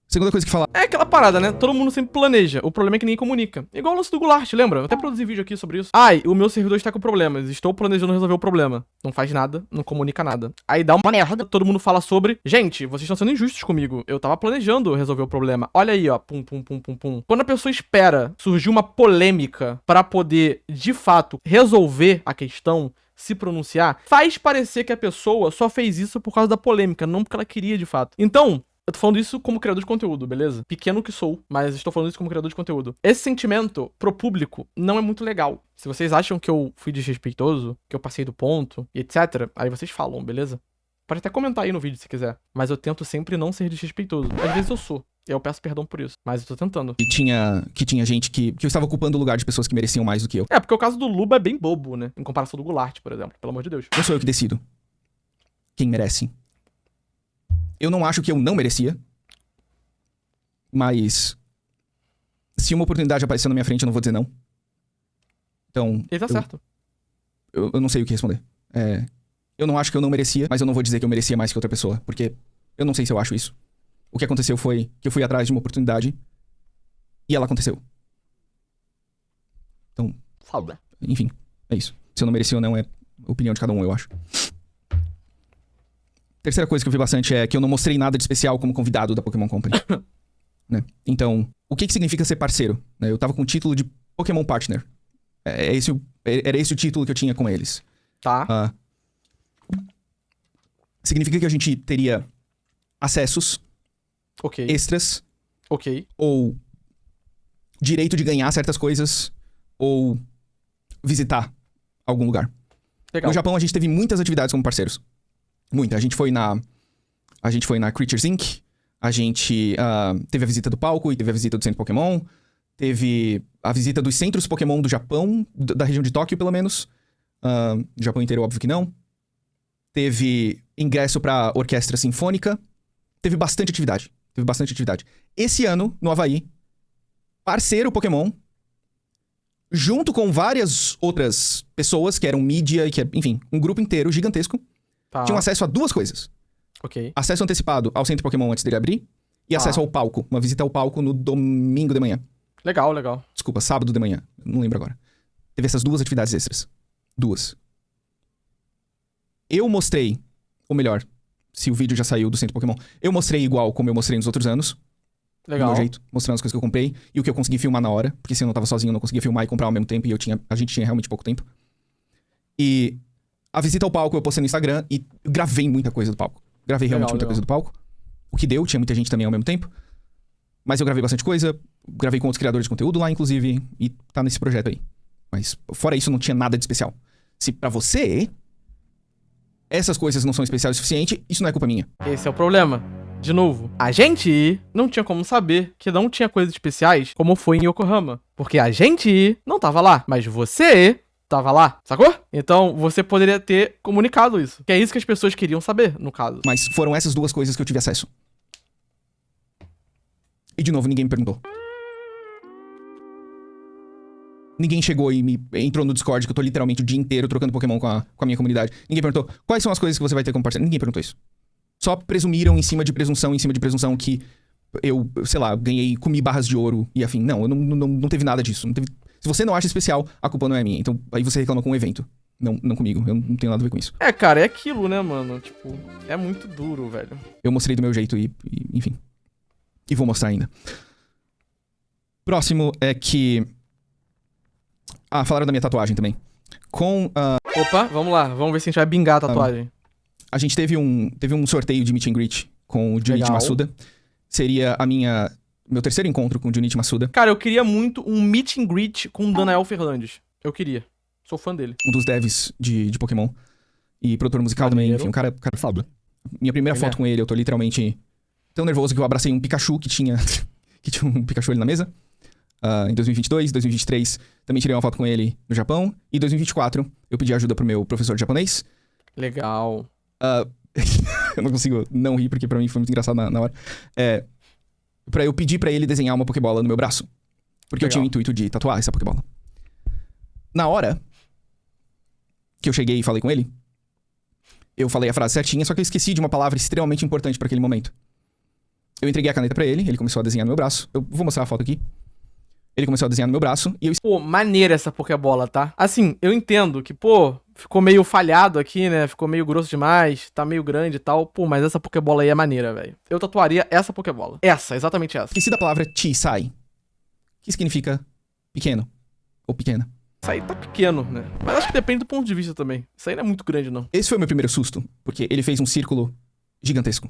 Segunda coisa que falar... É aquela parada, né? Todo mundo sempre planeja. O problema é que ninguém comunica. Igual o lance do Goulart, lembra? Eu até produzi vídeo aqui sobre isso. Ai, o meu servidor está com problemas. Estou planejando resolver o problema. Não faz nada, não comunica nada. Aí dá uma merda. Todo mundo fala sobre... Gente, vocês estão sendo injustos comigo. Eu tava planejando resolver o problema. Olha aí, ó. Pum, pum, pum, pum, pum. Quando a pessoa espera surgir uma polêmica pra poder, de fato, resolver a questão... se pronunciar, faz parecer que a pessoa só fez isso por causa da polêmica, não porque ela queria de fato. Então, eu tô falando isso como criador de conteúdo, beleza? Pequeno que sou, mas estou falando isso como criador de conteúdo. Esse sentimento, pro público, não é muito legal. Se vocês acham que eu fui desrespeitoso, que eu passei do ponto, e etc., aí vocês falam, beleza? Pode até comentar aí no vídeo se quiser. Mas eu tento sempre não ser desrespeitoso. Às vezes eu sou. E eu peço perdão por isso. Mas eu tô tentando. Que tinha gente que eu estava ocupando o lugar de pessoas que mereciam mais do que eu. É, porque o caso do Luba é bem bobo, né? Em comparação do Goulart, por exemplo. Pelo amor de Deus. Não sou eu que decido quem merece. Eu não acho que eu não merecia. Mas... se uma oportunidade aparecer na minha frente, eu não vou dizer não. Então... Ele tá certo. Eu não sei o que responder. Eu não acho que eu não merecia, mas eu não vou dizer que eu merecia mais que outra pessoa. Porque eu não sei se eu acho isso. O que aconteceu foi que eu fui atrás de uma oportunidade e ela aconteceu. Então, enfim, é isso. Se eu não mereci ou não é opinião de cada um, eu acho. Terceira coisa que eu vi bastante é que eu não mostrei nada de especial como convidado da Pokémon Company. Né? Então, o que significa ser parceiro? Eu tava com o título de Pokémon Partner. Era esse o título que eu tinha com eles. Tá. Significa que a gente teria acessos extras. Ou direito de ganhar certas coisas. Ou visitar algum lugar. Legal. No Japão, a gente teve muitas atividades como parceiros. Muita. A gente foi na Creatures Inc. A gente teve a visita do palco e teve a visita do Centro Pokémon. Teve a visita dos centros Pokémon do Japão, da região de Tóquio, pelo menos. Do Japão inteiro, óbvio que não. Teve ingresso pra orquestra sinfônica. Teve bastante atividade. Esse ano, no Havaí, parceiro Pokémon, junto com várias outras pessoas que eram mídia, enfim, um grupo inteiro gigantesco, tinham acesso a 2 coisas. Acesso antecipado ao Centro Pokémon antes dele abrir e acesso ao palco. Uma visita ao palco no domingo de manhã. Legal, legal. Desculpa, sábado de manhã. Não lembro agora. Teve essas 2 atividades extras. 2. Eu mostrei, ou melhor, se o vídeo já saiu do Centro Pokémon, eu mostrei igual como eu mostrei nos outros anos. Legal. Do meu jeito, mostrando as coisas que eu comprei e o que eu consegui filmar na hora. Porque se eu não tava sozinho, eu não conseguia filmar e comprar ao mesmo tempo. E a gente tinha realmente pouco tempo. E a visita ao palco eu postei no Instagram e gravei muita coisa do palco. Gravei realmente muita coisa do palco. O que deu, tinha muita gente também ao mesmo tempo. Mas eu gravei bastante coisa. Gravei com outros criadores de conteúdo lá, inclusive. E tá nesse projeto aí. Mas fora isso, não tinha nada de especial. Se pra você essas coisas não são especiais o suficiente, isso não é culpa minha. Esse é o problema. De novo, a gente não tinha como saber que não tinha coisas especiais como foi em Yokohama. Porque a gente não tava lá, mas você tava lá, sacou? Então você poderia ter comunicado isso. Que é isso que as pessoas queriam saber, no caso. Mas foram essas 2 coisas que eu tive acesso. E de novo, ninguém me perguntou. Ninguém chegou e me entrou no Discord, que eu tô literalmente o dia inteiro trocando Pokémon com a minha comunidade. Ninguém perguntou quais são as coisas que você vai ter como parceiro. Ninguém perguntou isso. Só presumiram em cima de presunção que eu, sei lá, comi barras de ouro e afim. Não, não teve nada disso. Não teve... Se você não acha especial, a culpa não é minha. Então aí você reclama com o evento. Não comigo. Eu não tenho nada a ver com isso. É, cara, é aquilo, né, mano? Tipo, é muito duro, velho. Eu mostrei do meu jeito e enfim. E vou mostrar ainda. Próximo é que... falaram da minha tatuagem também. Opa, vamos lá. Vamos ver se a gente vai bingar a tatuagem. A gente teve um sorteio de meet and greet com o Junichi Masuda. Seria meu terceiro encontro com o Junichi Masuda. Cara, eu queria muito um meet and greet com o Danael Fernandes. Eu queria. Sou fã dele. Um dos devs de Pokémon. E produtor musical também. Enfim, um cara foda. Minha primeira foto com ele, eu tô literalmente tão nervoso que eu abracei um Pikachu que tinha um Pikachu ali na mesa. Em 2022, 2023, também tirei uma foto com ele no Japão. E em 2024, eu pedi ajuda pro meu professor de japonês. Legal. Eu não consigo não rir, porque pra mim foi muito engraçado na hora. Eu pedi pra ele desenhar uma Pokébola no meu braço. Porque eu tinha o intuito de tatuar essa Pokébola. Na hora que eu cheguei e falei com ele, eu falei a frase certinha, só que eu esqueci de uma palavra extremamente importante pra aquele momento. Eu entreguei a caneta pra ele, ele começou a desenhar no meu braço. Eu vou mostrar a foto aqui. Ele começou a desenhar no meu braço e eu... Pô, maneira essa Pokébola, tá? Assim, eu entendo que, pô, ficou meio falhado aqui, né? Ficou meio grosso demais, tá meio grande e tal. Pô, mas essa Pokébola aí é maneira, velho. Eu tatuaria essa Pokébola. Exatamente essa. Esqueci da palavra Chisai, que significa pequeno, ou pequena. Isso aí tá pequeno, né? Mas acho que depende do ponto de vista também. Isso aí não é muito grande, não. Esse foi o meu primeiro susto, porque ele fez um círculo gigantesco.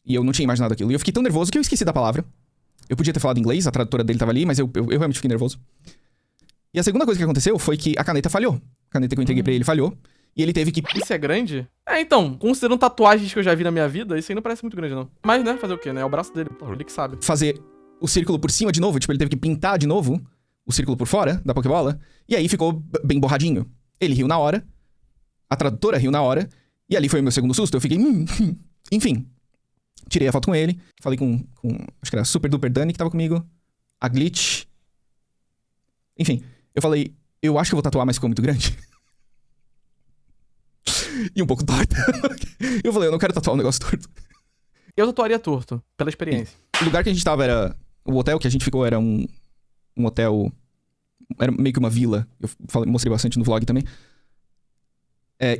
E eu não tinha imaginado aquilo. E eu fiquei tão nervoso que eu esqueci da palavra. Eu podia ter falado inglês, a tradutora dele tava ali, mas eu realmente fiquei nervoso. E a segunda coisa que aconteceu foi que a caneta falhou. A caneta que eu entreguei pra ele falhou. E ele teve que... Isso é grande? Então, considerando tatuagens que eu já vi na minha vida, isso aí não parece muito grande, não. Mas, né, fazer o quê, né? É o braço dele, ele que sabe. Fazer o círculo por cima de novo, tipo, ele teve que pintar de novo o círculo por fora da Pokébola. E aí ficou bem borradinho. Ele riu na hora. A tradutora riu na hora. E ali foi o meu segundo susto. Eu fiquei... Enfim... Tirei a foto com ele, falei com acho que era a Super Duper Dani que tava comigo, a Glitch. Enfim, eu falei, eu acho que eu vou tatuar, mas ficou muito grande. E um pouco torto. Eu falei, eu não quero tatuar um negócio torto. Eu tatuaria torto, pela experiência. O lugar que a gente tava era... O hotel que a gente ficou era um hotel... Era meio que uma vila. Eu mostrei bastante no vlog também.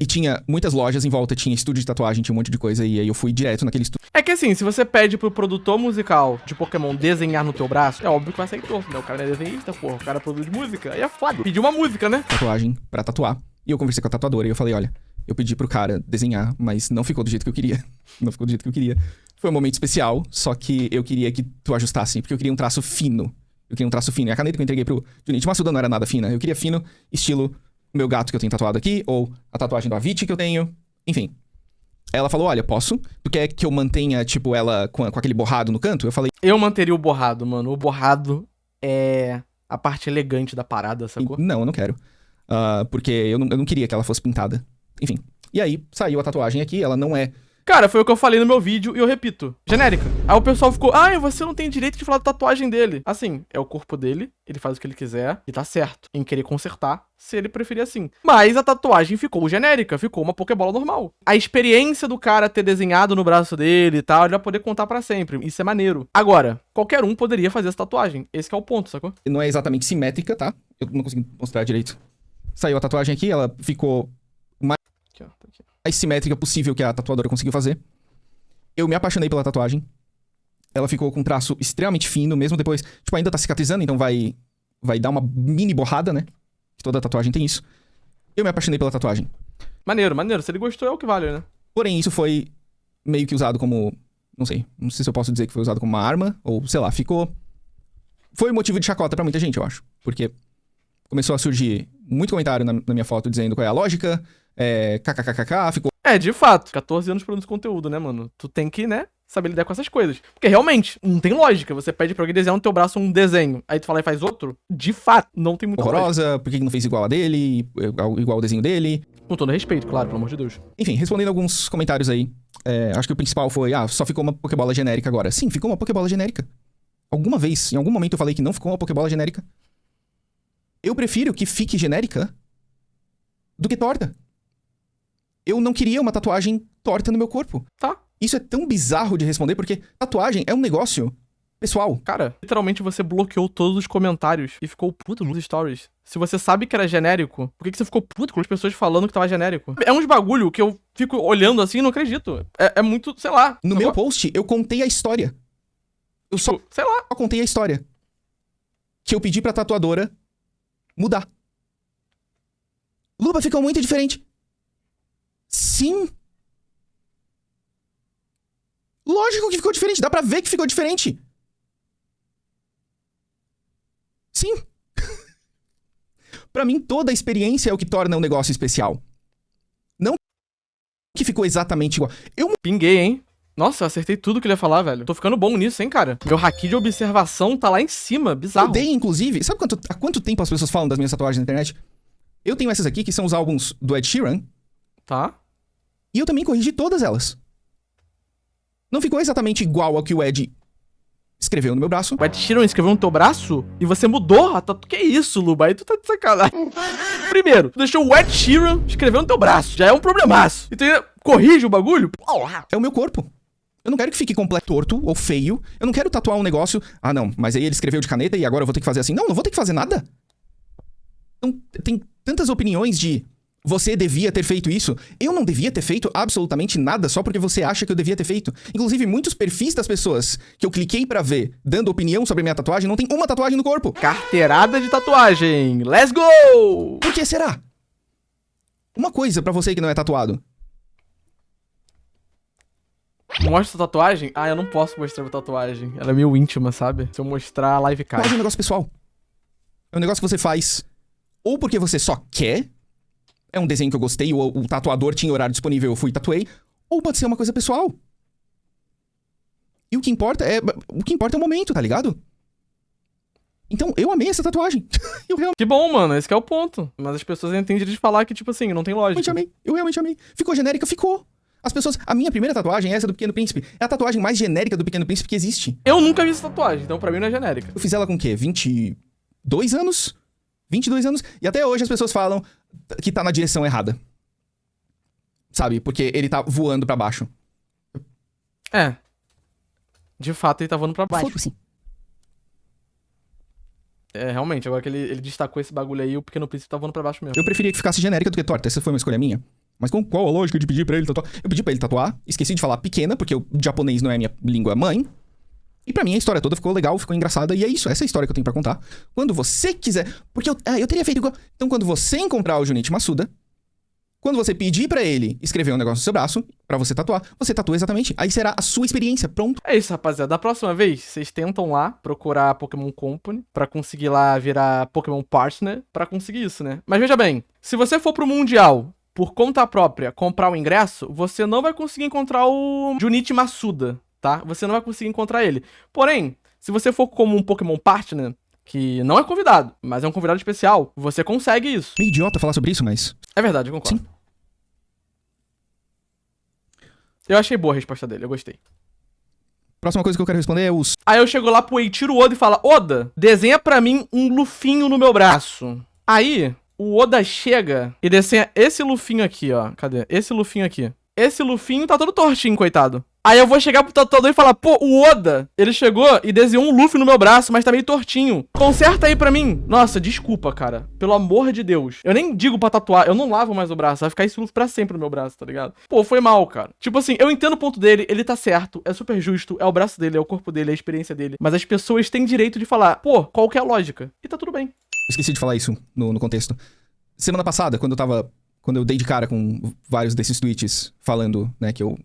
E tinha muitas lojas em volta, tinha estúdio de tatuagem, tinha um monte de coisa. E aí eu fui direto naquele estúdio. É que assim, se você pede pro produtor musical de Pokémon desenhar no teu braço, é óbvio que vai sair torto, né? O cara não é desenhista, porra. O cara produz música, aí é foda. Pediu uma música, né? Tatuagem pra tatuar. E eu conversei com a tatuadora e eu falei, olha, eu pedi pro cara desenhar, mas não ficou do jeito que eu queria. Não ficou do jeito que eu queria. Foi um momento especial, só que eu queria que tu ajustasse, porque eu queria um traço fino. E a caneta que eu entreguei pro Junichi Masuda não era nada fina. Eu queria fino, estilo o meu gato que eu tenho tatuado aqui, ou a tatuagem do Avicii que eu tenho. Enfim. Ela falou, olha, posso? Tu quer que eu mantenha, tipo, ela com aquele borrado no canto? Eu falei... Eu manteria o borrado, mano. O borrado é a parte elegante da parada, sacou? Não, eu não quero. Porque eu não queria que ela fosse pintada. Enfim. E aí, saiu a tatuagem aqui. Ela não é Cara, foi o que eu falei no meu vídeo e eu repito. Genérica. Aí o pessoal ficou, você não tem direito de falar da tatuagem dele. Assim, é o corpo dele, ele faz o que ele quiser e tá certo em querer consertar, se ele preferir assim. Mas a tatuagem ficou genérica, ficou uma Pokébola normal. A experiência do cara ter desenhado no braço dele e tal, ele vai poder contar pra sempre. Isso é maneiro. Agora, qualquer um poderia fazer essa tatuagem. Esse que é o ponto, sacou? Não é exatamente simétrica, tá? Eu não consegui mostrar direito. Saiu a tatuagem aqui, ela ficou Aqui, ó, tá aqui. mais simétrica possível que a tatuadora conseguiu fazer. Eu me apaixonei pela tatuagem. Ela ficou com um traço extremamente fino, mesmo depois... Tipo, ainda tá cicatrizando, então vai dar uma mini borrada, né? Toda tatuagem tem isso. Eu me apaixonei pela tatuagem. Maneiro, maneiro. Se ele gostou, é o que vale, né? Porém, isso foi meio que usado como... Não sei se eu posso dizer que foi usado como uma arma, ou sei lá, ficou... Foi motivo de chacota pra muita gente, eu acho. Porque começou a surgir muito comentário na minha foto dizendo qual é a lógica, kkkk, ficou... De fato. 14 anos produzindo conteúdo, né, mano? Tu tem que, né, saber lidar com essas coisas. Porque realmente, não tem lógica. Você pede pra alguém desenhar no teu braço um desenho, aí tu fala e faz outro. De fato, não tem muita lógica. horrorosa, por que não fez igual a dele, igual ao desenho dele. Com todo respeito, claro, pelo amor de Deus. Enfim, respondendo alguns comentários aí, acho que o principal foi, só ficou uma Pokébola genérica agora. Sim, ficou uma Pokébola genérica. Alguma vez, em algum momento eu falei que não ficou uma Pokébola genérica. Eu prefiro que fique genérica do que torta. Eu não queria uma tatuagem torta no meu corpo. Tá. Isso é tão bizarro de responder, porque tatuagem é um negócio pessoal. Cara, literalmente você bloqueou todos os comentários e ficou puto nos stories. Se você sabe que era genérico, por que você ficou puto com as pessoas falando que tava genérico? É uns bagulho que eu fico olhando assim e não acredito. É muito, sei lá. No meu post, eu contei a história. Eu só Sei lá. contei a história. Que eu pedi pra tatuadora mudar. Luba, ficou muito diferente. Sim. Lógico que ficou diferente. Dá pra ver que ficou diferente. Sim. Pra mim, toda a experiência é o que torna um negócio especial. Não que ficou exatamente igual. Eu Pinguei, hein? Nossa, eu acertei tudo que ele ia falar, velho. Tô ficando bom nisso, hein, cara? Meu haki de observação tá lá em cima, bizarro. mudei, inclusive. Sabe há quanto tempo as pessoas falam das minhas tatuagens na internet? Eu tenho essas aqui, que são os álbuns do Ed Sheeran. Tá. E eu também corrigi todas elas. Não ficou exatamente igual ao que o Ed escreveu no meu braço. O Ed Sheeran escreveu no teu braço e você mudou a tatu. Que isso, Luba? Aí tu tá de sacanagem. Primeiro, tu deixou o Ed Sheeran escrever no teu braço. Já é um problemaço. E tu ainda corrige o bagulho? É o meu corpo. Eu não quero que fique completo torto ou feio. Eu não quero tatuar um negócio... não, mas aí ele escreveu de caneta e agora eu vou ter que fazer assim. Não vou ter que fazer nada. Então, tem tantas opiniões de... Você devia ter feito isso. Eu não devia ter feito absolutamente nada só porque você acha que eu devia ter feito. Inclusive, muitos perfis das pessoas que eu cliquei pra ver dando opinião sobre a minha tatuagem não tem uma tatuagem no corpo. Carteirada de tatuagem. Let's go! Por que será? Uma coisa pra você que não é tatuado. Mostra sua tatuagem? Eu não posso mostrar minha tatuagem. Ela é meio íntima, sabe? Se eu mostrar, a live cai. Mas é um negócio pessoal. É um negócio que você faz ou porque você só quer... É um desenho que eu gostei, o tatuador tinha horário disponível, eu fui e tatuei. Ou pode ser uma coisa pessoal. E o que importa é o momento, tá ligado? Então, eu amei essa tatuagem. Que bom, mano. Esse que é o ponto. Mas as pessoas ainda têm direito de falar que, tipo assim, não tem lógica. Eu realmente amei. Ficou genérica? Ficou. As pessoas... A minha primeira tatuagem é essa do Pequeno Príncipe. É a tatuagem mais genérica do Pequeno Príncipe que existe. Eu nunca vi essa tatuagem, então pra mim não é genérica. Eu fiz ela com o quê? 22 anos? 22 anos. E até hoje as pessoas falam que tá na direção errada. Sabe? Porque ele tá voando pra baixo. De fato, ele tá voando pra baixo. Foda-se. Realmente, agora que ele destacou esse bagulho aí, o Pequeno Príncipe tá voando pra baixo mesmo. Eu preferia que ficasse genérica do que torta. Essa foi uma escolha minha. Mas com qual a lógica de pedir pra ele tatuar? Eu pedi pra ele tatuar. Esqueci de falar pequena, porque o japonês não é minha língua mãe. E pra mim a história toda ficou legal, ficou engraçada. E é isso, essa é a história que eu tenho pra contar. Quando você quiser... Porque eu teria feito igual... Então quando você encontrar o Junichi Masuda, quando você pedir pra ele escrever um negócio no seu braço, pra você tatuar, você tatua exatamente. Aí será a sua experiência, pronto. É isso, rapaziada. Da próxima vez, vocês tentam lá procurar a Pokémon Company pra conseguir lá virar Pokémon Partner pra conseguir isso, né? Mas veja bem, se você for pro Mundial por conta própria comprar o ingresso, você não vai conseguir encontrar o Junichi Masuda, tá? Você não vai conseguir encontrar ele. Porém, se você for como um Pokémon Partner, que não é convidado, mas é um convidado especial, você consegue isso. Meio idiota falar sobre isso, mas... É verdade, eu concordo. Sim. Eu achei boa a resposta dele, eu gostei. Próxima coisa que eu quero responder é os... Aí eu chego lá pro Eiichiro Oda e falo, Oda, desenha pra mim um lufinho no meu braço. Aí, o Oda chega e desenha esse lufinho aqui, ó. Cadê? Esse lufinho aqui. Esse lufinho tá todo tortinho, coitado. Aí eu vou chegar pro tatuador e falar, pô, o Oda, ele chegou e desenhou um Luffy no meu braço, mas tá meio tortinho. Conserta aí pra mim. Nossa, desculpa, cara. Pelo amor de Deus. Eu nem digo pra tatuar, eu não lavo mais o braço. Vai ficar esse Luffy pra sempre no meu braço, tá ligado? Pô, foi mal, cara. Tipo assim, eu entendo o ponto dele, ele tá certo, é super justo, é o braço dele, é o corpo dele, é a experiência dele. Mas as pessoas têm direito de falar, pô, qual que é a lógica? E tá tudo bem. Esqueci de falar isso no contexto. Semana passada, quando eu dei de cara com vários desses tweets falando, né, que eu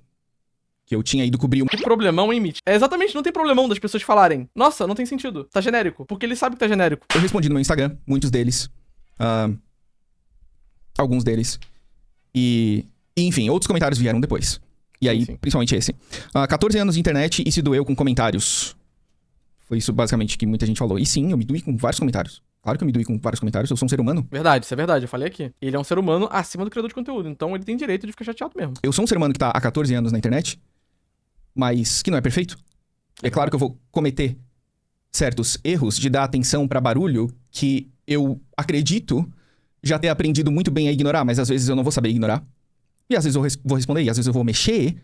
tinha ido cobrir Que problemão, hein, Mitch? É exatamente, não tem problemão das pessoas falarem. Nossa, não tem sentido. Tá genérico. Porque ele sabe que tá genérico. Eu respondi no meu Instagram, muitos deles. Alguns deles. E, enfim, outros comentários vieram depois. E aí, Sim. principalmente esse. 14 anos de internet e se doeu com comentários. Foi isso, basicamente, que muita gente falou. E sim, eu me doei com vários comentários. Claro que eu me doei com vários comentários, eu sou um ser humano. Verdade, isso é verdade, eu falei aqui. Ele é um ser humano acima do criador de conteúdo, então ele tem direito de ficar chateado mesmo. Eu sou um ser humano que tá há 14 anos na internet, mas que não é perfeito. É claro que eu vou cometer certos erros de dar atenção pra barulho que eu acredito já ter aprendido muito bem a ignorar, mas às vezes eu não vou saber ignorar. E às vezes eu vou responder, e às vezes eu vou mexer,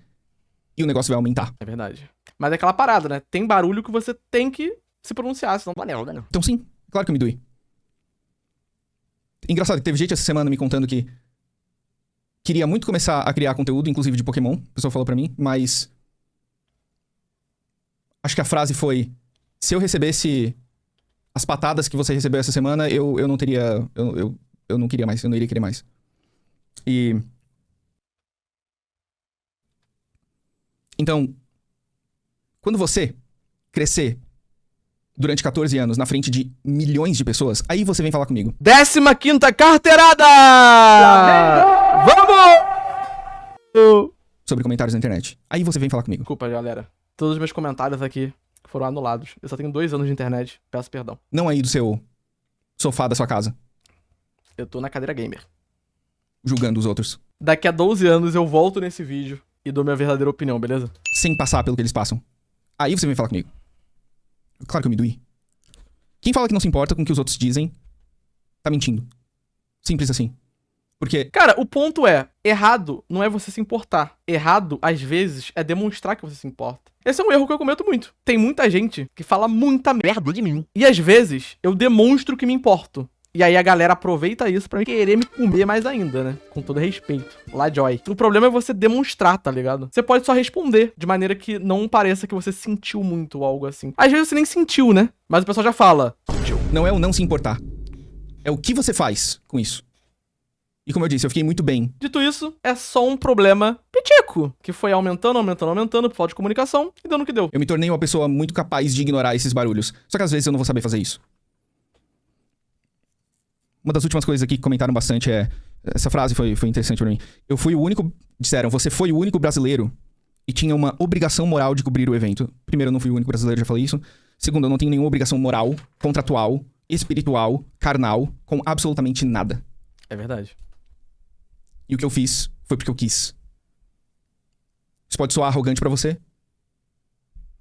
e o negócio vai aumentar. É verdade. Mas é aquela parada, né? Tem barulho que você tem que se pronunciar, senão valeu, né? Então sim, claro que eu me doei. Engraçado que teve gente essa semana me contando que queria muito começar a criar conteúdo, inclusive de Pokémon. O pessoal falou pra mim, mas acho que a frase foi: se eu recebesse as patadas que você recebeu essa semana, eu não teria... Eu não queria mais, eu não iria querer mais. E... Então, quando você crescer durante 14 anos na frente de milhões de pessoas, aí você vem falar comigo. 15ª carteirada! Vamos! Sobre comentários na internet. Aí você vem falar comigo. Desculpa, galera. Todos os meus comentários aqui foram anulados. Eu só tenho 2 anos de internet. Peço perdão. Não aí do seu sofá da sua casa, Eu tô na cadeira gamer. julgando os outros. Daqui a 12 anos eu volto nesse vídeo e dou minha verdadeira opinião, beleza? Sem passar pelo que eles passam. Aí você vem falar comigo. Claro que eu me doí. Quem fala que não se importa com o que os outros dizem, tá mentindo. Simples assim. Porque... Cara, o ponto é, errado não é você se importar. Errado, às vezes, é demonstrar que você se importa. Esse é um erro que eu cometo muito. Tem muita gente que fala muita merda de mim. E às vezes, eu demonstro que me importo. E aí a galera aproveita isso pra querer me comer mais ainda, né? Com todo respeito. La Joy. O problema é você demonstrar, tá ligado? Você pode só responder de maneira que não pareça que você sentiu muito ou algo assim. Às vezes você nem sentiu, né? Mas o pessoal já fala. não é o não se importar. É o que você faz com isso. E como eu disse, eu fiquei muito bem. Dito isso, é só um problema pitico, que foi aumentando por falta de comunicação e dando o que deu. Eu me tornei uma pessoa muito capaz de ignorar esses barulhos. Só que às vezes eu não vou saber fazer isso. Uma das últimas coisas aqui que comentaram bastante é... Essa frase foi interessante pra mim. Eu fui o único... Disseram, você foi o único brasileiro e tinha uma obrigação moral de cobrir o evento. Primeiro, eu não fui o único brasileiro, já falei isso. Segundo, eu não tenho nenhuma obrigação moral, contratual, espiritual, carnal, com absolutamente nada. É verdade. E o que eu fiz foi porque eu quis. Isso pode soar arrogante pra você?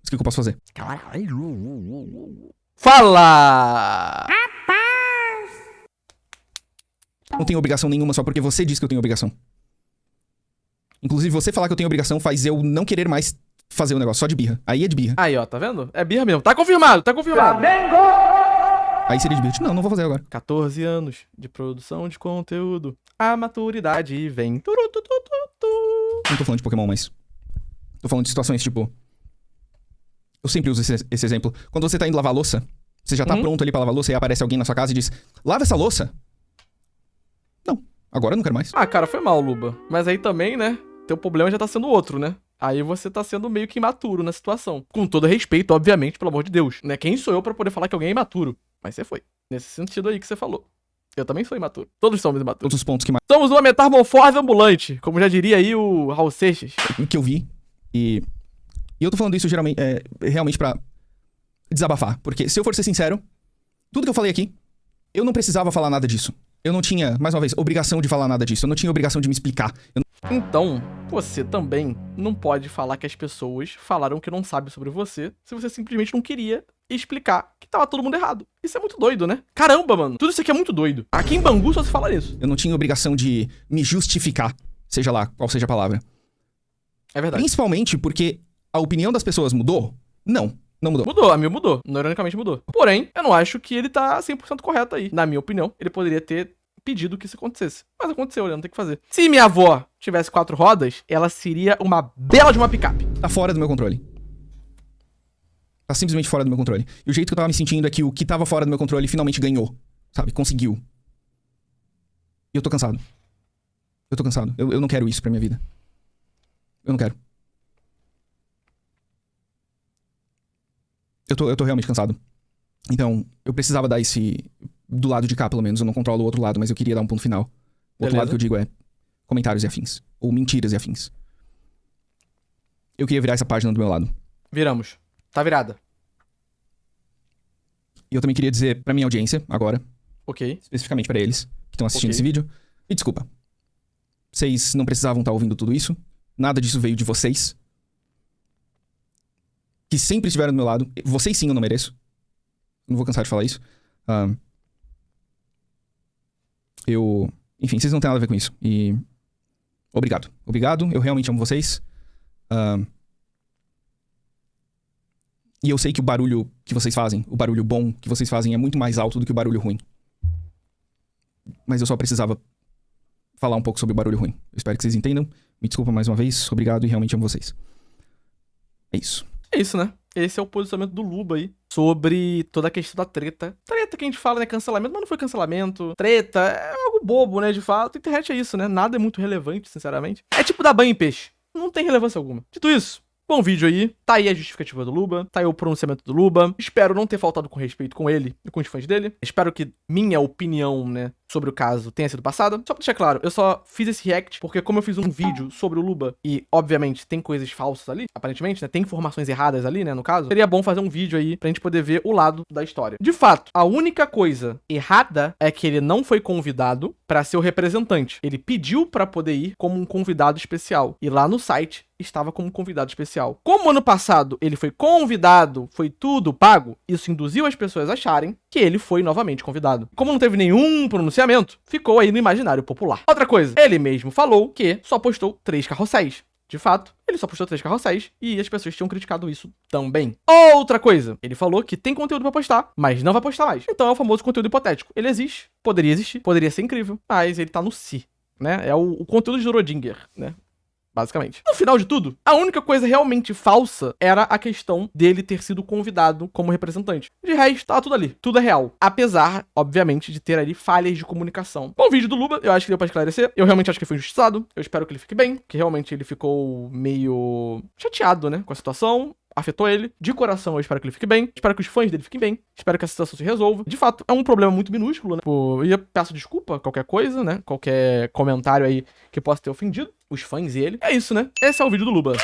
Mas o que eu posso fazer? Fala! Não tenho obrigação nenhuma só porque você diz que eu tenho obrigação. Inclusive, você falar que eu tenho obrigação faz eu não querer mais fazer o negócio, só de birra. Aí é de birra. Aí, ó, tá vendo? É birra mesmo. Tá confirmado, tá confirmado. Aí seria de birra. Não vou fazer agora. 14 anos de produção de conteúdo. A maturidade vem. Não tô falando de Pokémon, mas... Tô falando de situações tipo... Eu sempre uso esse exemplo. Quando você tá indo lavar a louça, você já tá pronto ali pra lavar a louça e aparece alguém na sua casa e diz... Lava essa louça. Não. Agora eu não quero mais. Ah, cara, foi mal, Luba. Mas aí também, né? Teu problema já tá sendo outro, né? Aí você tá sendo meio que imaturo na situação. Com todo respeito, obviamente, pelo amor de Deus. Né? Quem sou eu pra poder falar que alguém é imaturo? Mas você foi. Nesse sentido aí que você falou. Eu também sou imaturo. Todos somos imaturos. Todos os pontos que mais... Somos uma metamorfose ambulante. Como já diria aí o Raul Seixas. que eu vi. E eu tô falando isso geralmente, realmente pra desabafar. Porque, se eu for ser sincero, tudo que eu falei aqui, eu não precisava falar nada disso. Eu não tinha, mais uma vez, obrigação de falar nada disso. Eu não tinha obrigação de me explicar. Então, você também não pode falar que as pessoas falaram que não sabem sobre você se você simplesmente não queria explicar que tava todo mundo errado. Isso é muito doido, né? Caramba, mano. Tudo isso aqui é muito doido. Aqui em Bangu só se fala isso. Eu não tinha obrigação de me justificar, seja lá qual seja a palavra. É verdade. Principalmente porque a opinião das pessoas mudou? Não mudou. Mudou, a minha mudou. Ironicamente mudou. Porém, eu não acho que ele tá 100% correto aí. Na minha opinião, ele poderia ter pedido que isso acontecesse. Mas aconteceu, ele não tem o que fazer. Se minha avó tivesse 4 rodas, ela seria uma bela de uma picape. Tá fora do meu controle. Tá simplesmente fora do meu controle. E o jeito que eu tava me sentindo é que o que tava fora do meu controle finalmente ganhou. Sabe? Conseguiu. E eu tô cansado. Eu não quero isso pra minha vida. Eu não quero. Eu tô realmente cansado. Então, eu precisava dar esse... Do lado de cá, pelo menos. Eu não controlo o outro lado, mas eu queria dar um ponto final. O outro lado que eu digo é comentários e afins. Ou mentiras e afins. Eu queria virar essa página do meu lado. Viramos. Tá virada. E eu também queria dizer pra minha audiência, agora, Ok. especificamente pra eles que estão assistindo Ok. esse vídeo, e desculpa. Vocês não precisavam estar ouvindo tudo isso. Nada disso veio de vocês. Que sempre estiveram do meu lado. Vocês sim eu não mereço. Não vou cansar de falar isso. Enfim, vocês não têm nada a ver com isso. E... Obrigado. Obrigado, eu realmente amo vocês. E eu sei que o barulho que vocês fazem, o barulho bom que vocês fazem é muito mais alto do que o barulho ruim. Mas eu só precisava falar um pouco sobre o barulho ruim. Eu espero que vocês entendam. Me desculpa mais uma vez. Obrigado e realmente amo vocês. É isso. É isso, né? Esse é o posicionamento do Luba aí sobre toda a questão da treta. Treta que a gente fala, né? Cancelamento, mas não foi cancelamento. Treta é algo bobo, né? De fato. A internet é isso, né? Nada é muito relevante, sinceramente. É tipo dar banho em peixe. Não tem relevância alguma. Dito isso, bom vídeo aí. Tá aí a justificativa do Luba. Tá aí o pronunciamento do Luba. Espero não ter faltado com respeito com ele e com os fãs dele. Espero que minha opinião, né, sobre o caso tenha sido passada. Só pra deixar claro, eu só fiz esse react porque como eu fiz um vídeo sobre o Luba e, obviamente, tem coisas falsas ali, aparentemente, né, tem informações erradas ali, né, no caso, seria bom fazer um vídeo aí pra gente poder ver o lado da história. De fato, a única coisa errada é que ele não foi convidado pra ser o representante. Ele pediu pra poder ir como um convidado especial. E lá no site estava como convidado especial. Como ano passado ele foi convidado, foi tudo pago, isso induziu as pessoas a acharem que ele foi novamente convidado. Como não teve nenhum pronunciamento, ficou aí no imaginário popular. Outra coisa, ele mesmo falou que só postou 3 carrosséis. De fato, ele só postou 3 carrosséis e as pessoas tinham criticado isso também. Outra coisa, ele falou que tem conteúdo pra postar, mas não vai postar mais. Então é o famoso conteúdo hipotético. Ele existe, poderia existir, poderia ser incrível, mas ele tá no si, né? É o conteúdo de Schrödinger, né? Basicamente. No final de tudo, a única coisa realmente falsa era a questão dele ter sido convidado como representante. De resto, tá tudo ali. Tudo é real. Apesar, obviamente, de ter ali falhas de comunicação. Bom vídeo do Luba, eu acho que deu pra esclarecer. Eu realmente acho que foi injustiçado. Eu espero que ele fique bem, que realmente ele ficou meio chateado, né, com a situação. Afetou ele. De coração, eu espero que ele fique bem. Espero que os fãs dele fiquem bem. Espero que a situação se resolva. De fato, é um problema muito minúsculo, né? Pô, eu peço desculpa, qualquer coisa, né? Qualquer comentário aí que possa ter ofendido os fãs e ele. É isso, né? Esse é o vídeo do Luba.